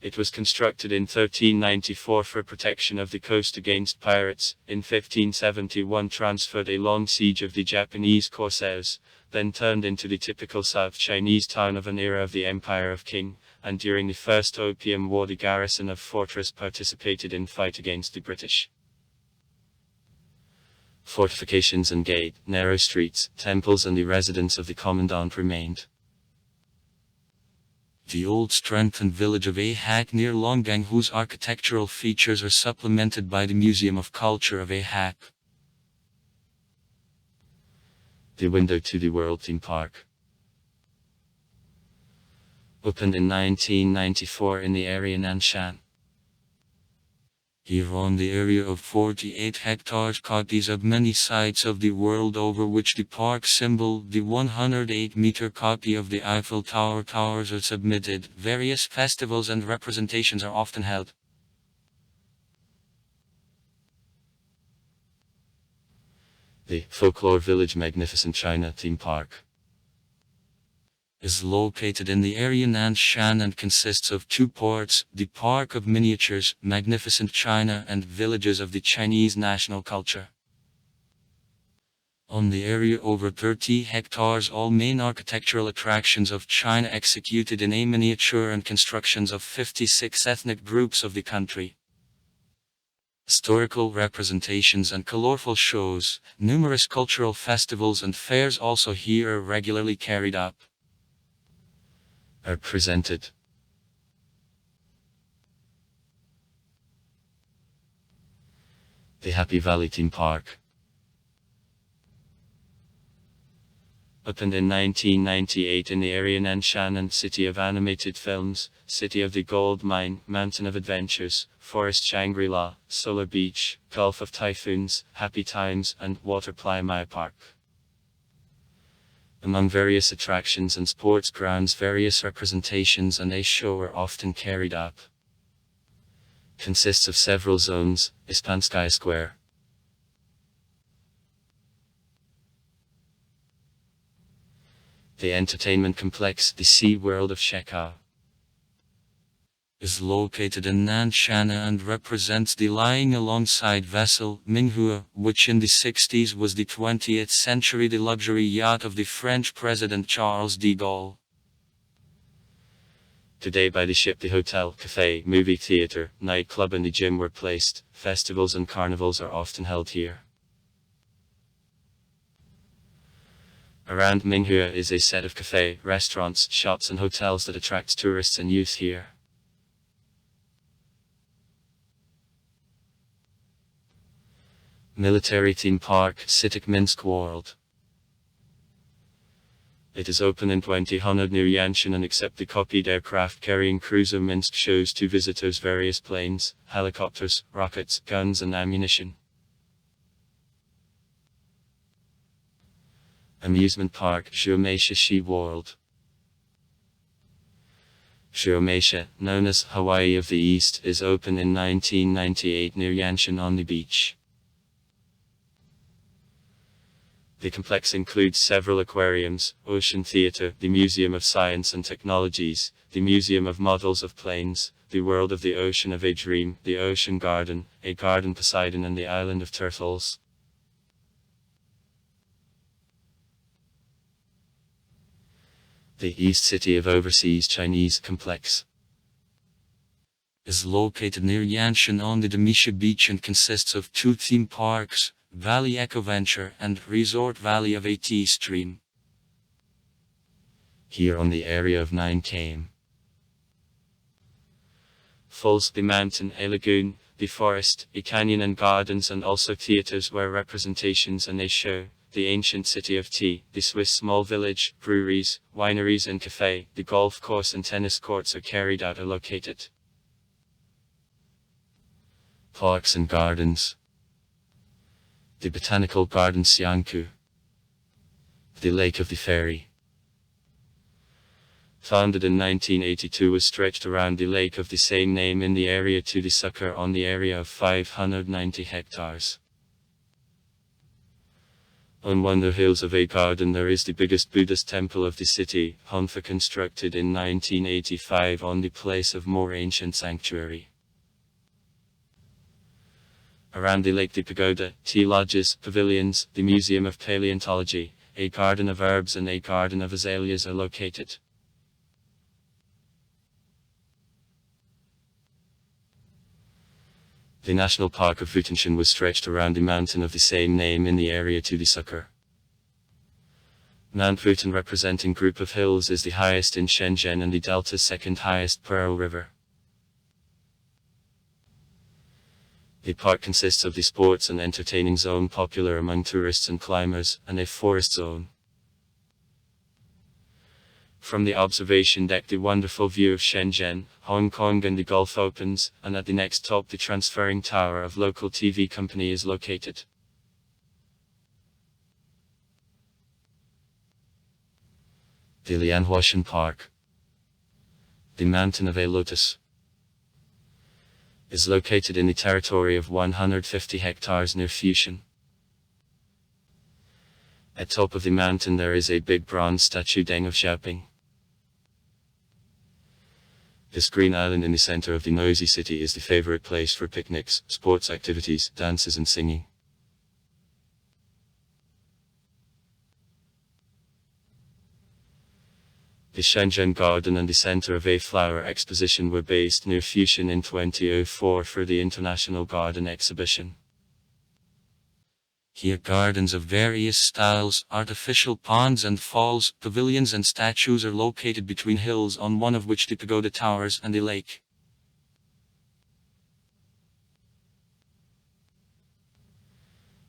It was constructed in 1394 for protection of the coast against pirates, in 1571 transferred a long siege of the Japanese corsairs, then turned into the typical South Chinese town of an era of the Empire of Qing, and during the First Opium War the garrison of fortress participated in fight against the British. Fortifications and gate, narrow streets, temples and the residence of the commandant remained. The old strengthened village of Ahak near Longgang, whose architectural features are supplemented by the Museum of Culture of Ahak. The window to the World Theme Park. Opened in 1994 in the area Nanshan. Here on the area of 48 hectares, copies of many sites of the world over which the park symbol, the 108-meter copy of the Eiffel Tower towers, are submitted. Various festivals and representations are often held. The Folklore Village Magnificent China Theme Park is located in the area Nanshan and consists of two parts, the Park of Miniatures, Magnificent China, and Villages of the Chinese National Culture. On the area over 30 hectares, all main architectural attractions of China executed in a miniature and constructions of 56 ethnic groups of the country. Historical representations and colorful shows, numerous cultural festivals and fairs also here are regularly carried out. Are presented. The Happy Valley Theme Park. Opened in 1998 in the area Nanshan and City of Animated Films, City of the Gold Mine, Mountain of Adventures, Forest Shangri-La, Solar Beach, Gulf of Typhoons, Happy Times, and Water Playa Park. Among various attractions and sports grounds, various representations and a show are often carried out. Consists of several zones, Ispanskaya Square. The entertainment complex, the Sea World of Shekau, is located in Nanshan and represents the lying alongside vessel Minghua, which in the 60s was the 20th century the luxury yacht of the French President Charles de Gaulle. Today by the ship the hotel, cafe, movie theater, nightclub and the gym were placed. Festivals and carnivals are often held here. Around Minghua is a set of cafe, restaurants, shops and hotels that attracts tourists and youth here. Military Theme Park, Sitek Minsk World. It is open in 2000 near Yanshan and accept the copied aircraft carrying cruiser Minsk shows to visitors various planes, helicopters, rockets, guns and ammunition. Amusement Park, Xiaomeisha Sea World. Xiaomeisha, known as Hawaii of the East, is open in 1998 near Yanshan on the beach. The complex includes several aquariums, ocean theater, the Museum of Science and Technologies, the Museum of Models of Planes, the World of the Ocean of a Dream, the Ocean Garden, a Garden Poseidon and the Island of Turtles. The East City of Overseas Chinese Complex is located near Yanshan on the Demisha Beach and consists of 2 theme parks, Valley Ecoventure and Resort Valley of AT Stream. Here on the area of 9 km. Falls, the mountain, a lagoon, the forest, a canyon and gardens and also theaters where representations and a show, the ancient city of tea, the Swiss small village, breweries, wineries and cafe, the golf course and tennis courts are carried out or located. Parks and gardens. The Botanical Garden Xiangku. The Lake of the Fairy. Founded in 1982, was stretched around the lake of the same name in the area to the sucker on the area of 590 hectares. On one of the hills of a garden there is the biggest Buddhist temple of the city, Honfa, constructed in 1985 on the place of more ancient sanctuary. Around the lake the pagoda, tea lodges, pavilions, the Museum of Paleontology, a garden of herbs and a garden of azaleas are located. The National Park of Wutanshan was stretched around the mountain of the same name in the area to the sucker. Mount Wutan, representing group of hills, is the highest in Shenzhen and the delta's second highest Pearl River. The park consists of the sports and entertaining zone popular among tourists and climbers, and a forest zone. From the observation deck the wonderful view of Shenzhen, Hong Kong and the Gulf opens, and at the next top the transferring tower of local TV company is located. The Lianhuashan Park. The Mountain of a Lotus is located in the territory of 150 hectares near Fushan. At top of the mountain there is a big bronze statue Deng of Xiaoping. This green island in the center of the noisy city is the favorite place for picnics, sports activities, dances and singing. The Shenzhen Garden and the Center of a Flower Exposition were based near Fushan in 2004 for the International Garden Exhibition. Here gardens of various styles, artificial ponds and falls, pavilions and statues are located between hills, on one of which the pagoda towers and the lake.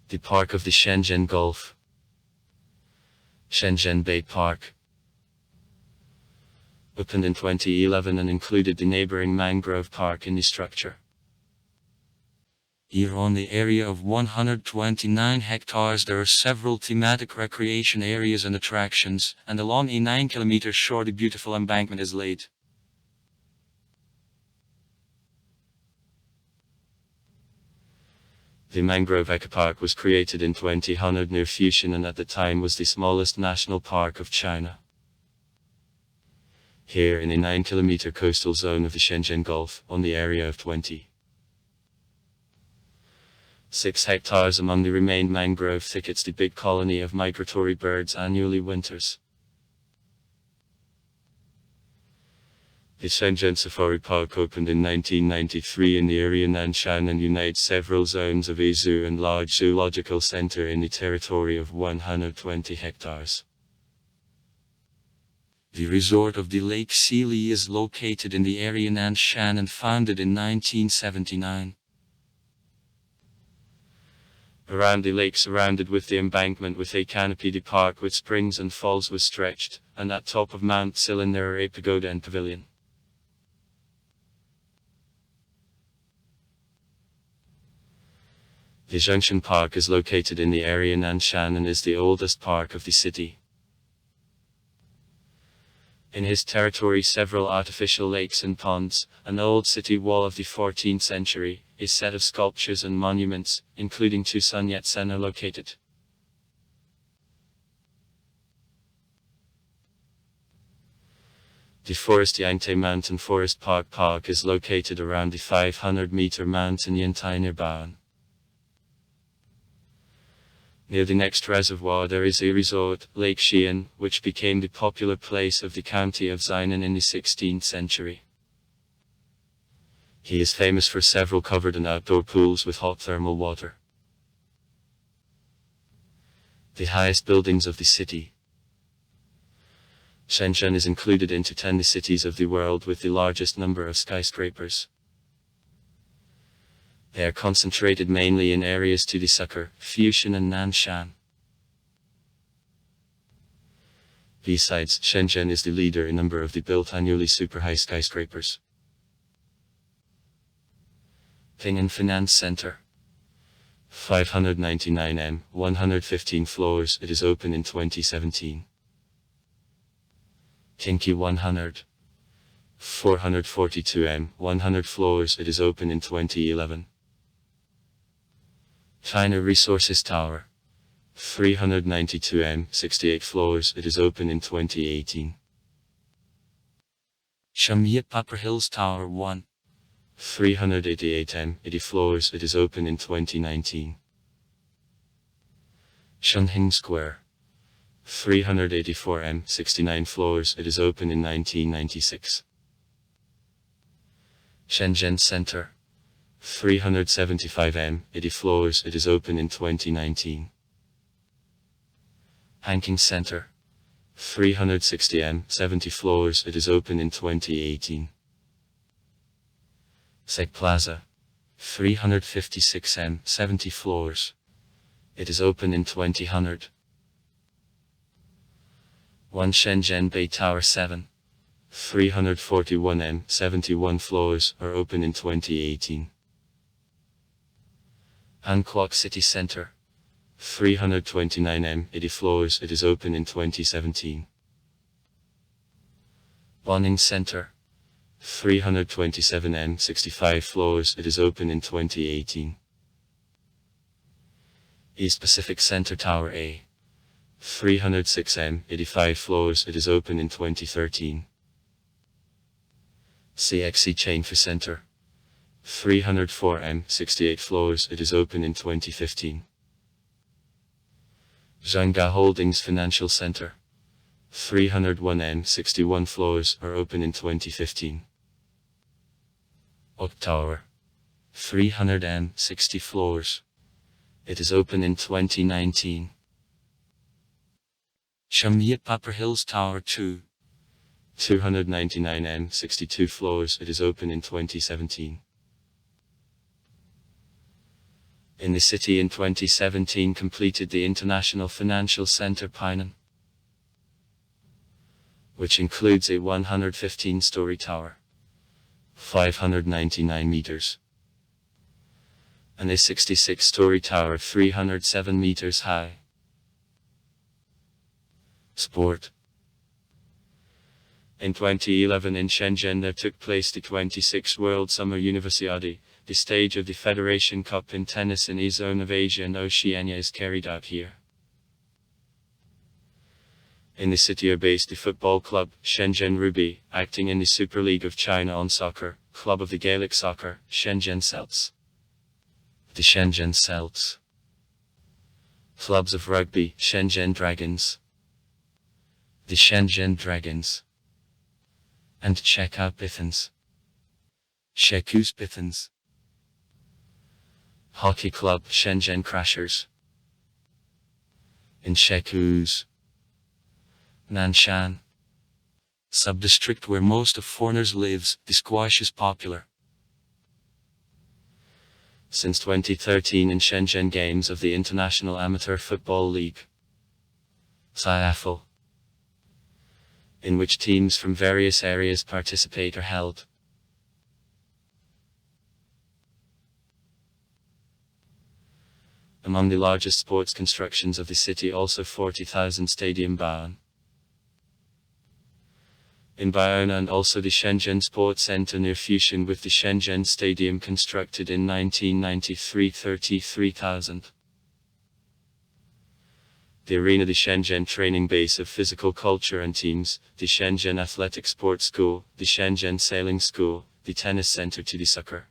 The Park of the Shenzhen Gulf. Shenzhen Bay Park. Opened in 2011 and included the neighboring mangrove park in the structure. Here on the area of 129 hectares there are several thematic recreation areas and attractions, and along a 9-kilometer shore the beautiful embankment is laid. The Mangrove Ecopark was created in 2000 near Fushan and at the time was the smallest national park of China. Here in a 9-kilometer coastal zone of the Shenzhen Gulf, on the area of 26 hectares among the remained mangrove thickets the big colony of migratory birds annually winters. The Shenzhen Safari Park opened in 1993 in the area Nanshan and unites several zones of a zoo and large zoological center in the territory of 120 hectares. The resort of the Lake Sealy is located in the area Nanshan and founded in 1979. Around the lake surrounded with the embankment with a canopy, the park with springs and falls was stretched, and at top of Mount Silin there are a pagoda and pavilion. The Junction Park is located in the area Nanshan and is the oldest park of the city. In his territory several artificial lakes and ponds, an old city wall of the 14th century, a set of sculptures and monuments, including two Sun Yat-sen, are located. The Forest Yangtze Mountain Forest Park is located around the 500-meter mountain Yantai near Bao'an. Near the next reservoir there is a resort, Lake Xian, which became the popular place of the county of Zainan in the 16th century. He is famous for several covered and outdoor pools with hot thermal water. The highest buildings of the city. Shenzhen is included into 10 the cities of the world with the largest number of skyscrapers. They are concentrated mainly in areas to the Sucre, Fushan and Nanshan. Besides, Shenzhen is the leader in number of the built annually super high skyscrapers. Ping An Finance Center. 599 m, 115 floors, it is open in 2017. Kinki 100. 442 m, 100 floors, it is open in 2011. China Resources Tower. 392 m, 68 floors, it is open in 2018. Shamyat Popper Hills Tower 1. 388 m, 80 floors, it is open in 2019. Shunhing Square. 384 m, 69 floors, it is open in 1996. Shenzhen Center. 375 m, 80 floors, it is open in 2019. Hanking Center. 360 m, 70 floors, it is open in 2018. Sec Plaza. 356 m, 70 floors. It is open in 2000. One Shenzhen Bay Tower 7. 341 m, 71 floors, are open in 2018. Hancock City Center. 329 m, 80 floors, it is open in 2017. Bonning Center. 327 m, 65 floors, it is open in 2018. East Pacific Center Tower A. 306 m, 85 floors, it is open in 2013. CXC Chainfu Center. 304 m, 68 floors, it is open in 2015. Zhangga Holdings Financial Center. 301 m, 61 floors, are open in 2015. Ok Tower. 300 m, 60 floors. It is open in 2019. Shamyat Popper Hills Tower 2. 299 m, 62 floors, it is open in 2017. In the city in 2017 completed the International Financial Center Painan, which includes a 115-story tower, 599 meters, and a 66-story tower 307 meters high. Sport. In 2011 in Shenzhen there took place the 26th World Summer Universiade. The stage of the Federation Cup in tennis in the zone of Asia and Oceania is carried out here. In the city are based the football club, Shenzhen Ruby, acting in the Super League of China on soccer, club of the Gaelic soccer, Shenzhen Celts. The Shenzhen Celts. Clubs of rugby, Shenzhen Dragons. The Shenzhen Dragons. And Chekau Bithans. Shekus Bithans. Hockey club, Shenzhen Crashers. In Shekus. Nanshan. Sub-district where most of foreigners lives, the squash is popular. Since 2013 in Shenzhen Games of the International Amateur Football League, (SIAFL), in which teams from various areas participate, are held. Among the largest sports constructions of the city, also 40,000 Stadium Baoan in Bayona, and also the Shenzhen Sports Center near Fushun with the Shenzhen Stadium constructed in 1993, 33,000. The arena, the Shenzhen training base of physical culture and teams, the Shenzhen Athletic Sports School, the Shenzhen Sailing School, the tennis center to the soccer,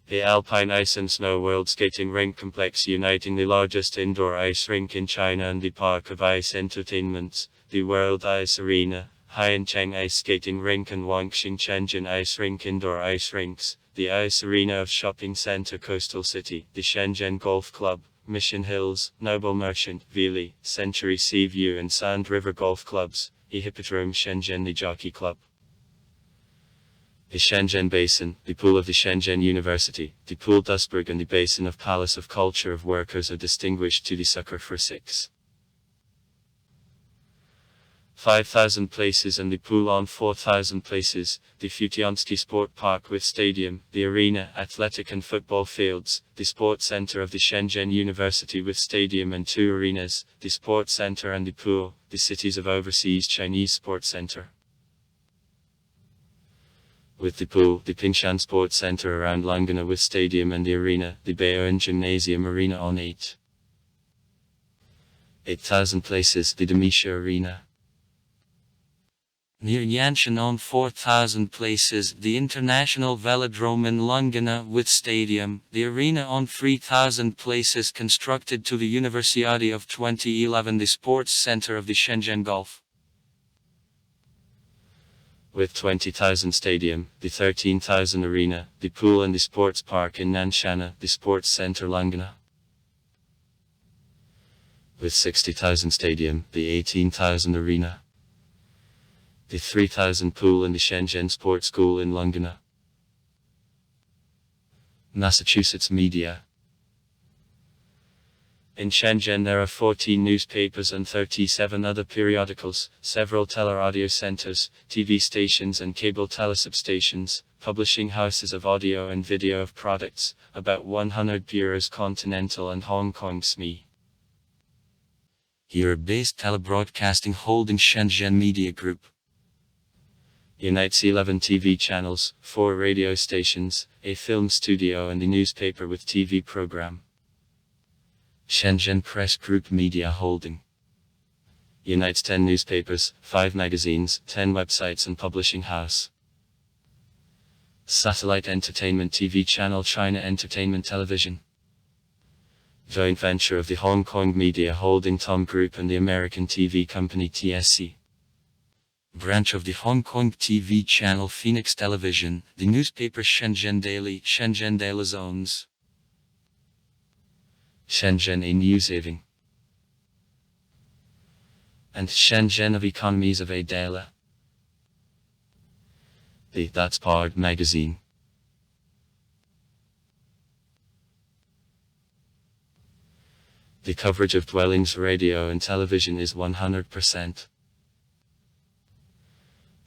the Alpine Ice and Snow World Skating Rink complex uniting the largest indoor ice rink in China and the Park of Ice Entertainments, the World Ice Arena, Haiyancheng Ice Skating Rink and Wangxing Shenzhen Ice Rink indoor ice rinks, the Ice Arena of Shopping Center Coastal City, the Shenzhen Golf Club, Mission Hills, Noble Merchant, Vili, Century Seaview and Sand River Golf Clubs, the Hippodrome Shenzhen, the Jockey Club, the Shenzhen Basin, the pool of the Shenzhen University, the pool Duisburg and the basin of Palace of Culture of Workers are distinguished to the soccer for 5,000 places and the pool on 4,000 places, the Futiansky Sport Park with stadium, the arena, athletic and football fields, the sports center of the Shenzhen University with stadium and 2 arenas, the sports center and the pool, the cities of overseas Chinese sports center. With the pool, the Pingshan Sports Center around Langana with stadium and the arena, the Baoan Gymnasium Arena on 8,000 places, the Demisha Arena near Yanshan on 4,000 places, the International Velodrome in Lungana with stadium, the arena on 3,000 places constructed to the Universiade of 2011, the sports center of the Shenzhen Golf with 20,000 stadium, the 13,000 arena, the pool and the sports park in Nanshana, the sports center Langana with 60,000 stadium, the 18,000 arena, the 3,000 pool and the Shenzhen Sports School in Langana. Massachusetts media. In Shenzhen there are 14 newspapers and 37 other periodicals, several teleradio centers, TV stations and cable telesubstations, publishing houses of audio and video of products, about 100 bureaus continental and Hong Kong SME. Here based telebroadcasting holding Shenzhen Media Group. Unites 11 TV channels, 4 radio stations, a film studio and a newspaper with TV program. Shenzhen Press Group Media Holding unites 10 newspapers, 5 magazines, 10 websites and publishing house. Satellite entertainment TV channel China Entertainment Television. Joint venture of the Hong Kong Media Holding Tom Group and the American TV company TSC. Branch of the Hong Kong TV channel Phoenix Television, the newspaper Shenzhen Daily, Shenzhen Daily Zones. Shenzhen a Newsaving and Shenzhen of Economies of a Daily. The That's Part magazine. The coverage of dwellings radio and television is 100%.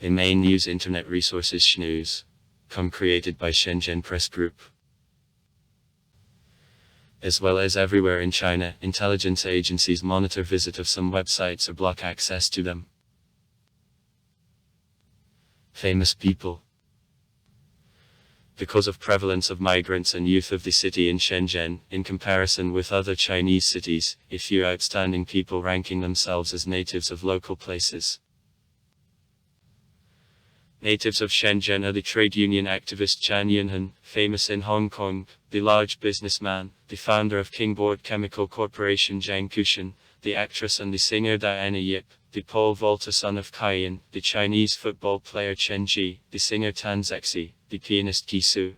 A main news internet resources Schnews.com created by Shenzhen Press Group. As well as everywhere in China, intelligence agencies monitor visit of some websites or block access to them. Famous people. Because of prevalence of migrants and youth of the city in Shenzhen, in comparison with other Chinese cities, a few outstanding people ranking themselves as natives of local places. Natives of Shenzhen are the trade union activist Chan Yunhan, famous in Hong Kong, the large businessman, the founder of Kingboard Chemical Corporation Zhang Kushan, the actress and the singer Diana Yip, the pole vaulter son of Kaiyan, the Chinese football player Chen Ji, the singer Tan Zexi, the pianist Qi Su.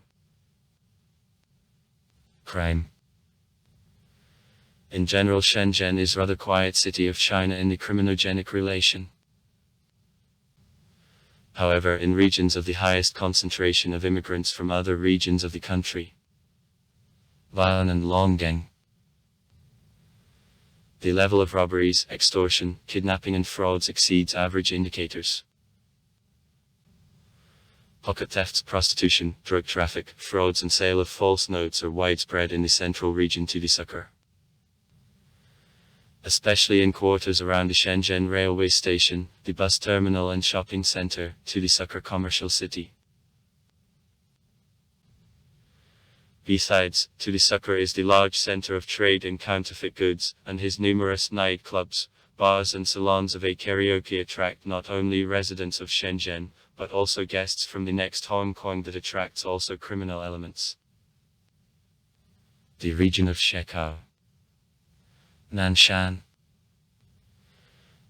Crime. In general, Shenzhen is rather quiet city of China in the criminogenic relation. However, in regions of the highest concentration of immigrants from other regions of the country, Vian and Longgang. The level of robberies, extortion, kidnapping and frauds exceeds average indicators. Pocket thefts, prostitution, drug traffic, frauds and sale of false notes are widespread in the central region to the Sucker. Especially in quarters around the Shenzhen railway station, the bus terminal and shopping center, to the Sucker commercial city. Besides, to the Sucker is the large center of trade in counterfeit goods, and his numerous nightclubs, bars and salons of a karaoke attract not only residents of Shenzhen, but also guests from the next Hong Kong that attracts also criminal elements. The region of Shekau, Nanshan,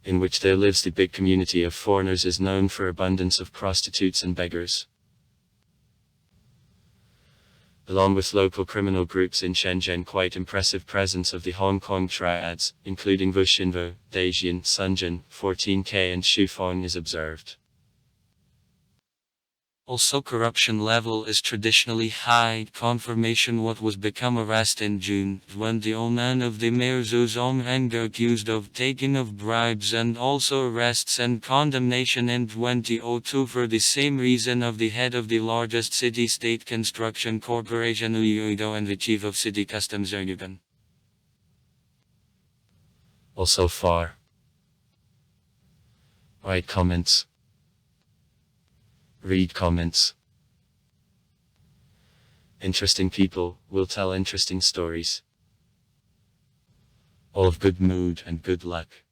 in which there lives the big community of foreigners, is known for abundance of prostitutes and beggars. Along with local criminal groups in Shenzhen, quite impressive presence of the Hong Kong triads, including Wushinvo, Dajian, Sunjin, 14K and Shufeng is observed. Also corruption level is traditionally high. Confirmation what was become arrest in June, when the old-man of the mayor Zhong accused of taking of bribes, and also arrests and condemnation in 2002 for the same reason of the head of the largest city-state construction corporation Uyuido and the chief of city customs Yugan. Also far right comments. Read comments. Interesting people will tell interesting stories. All of good mood and good luck.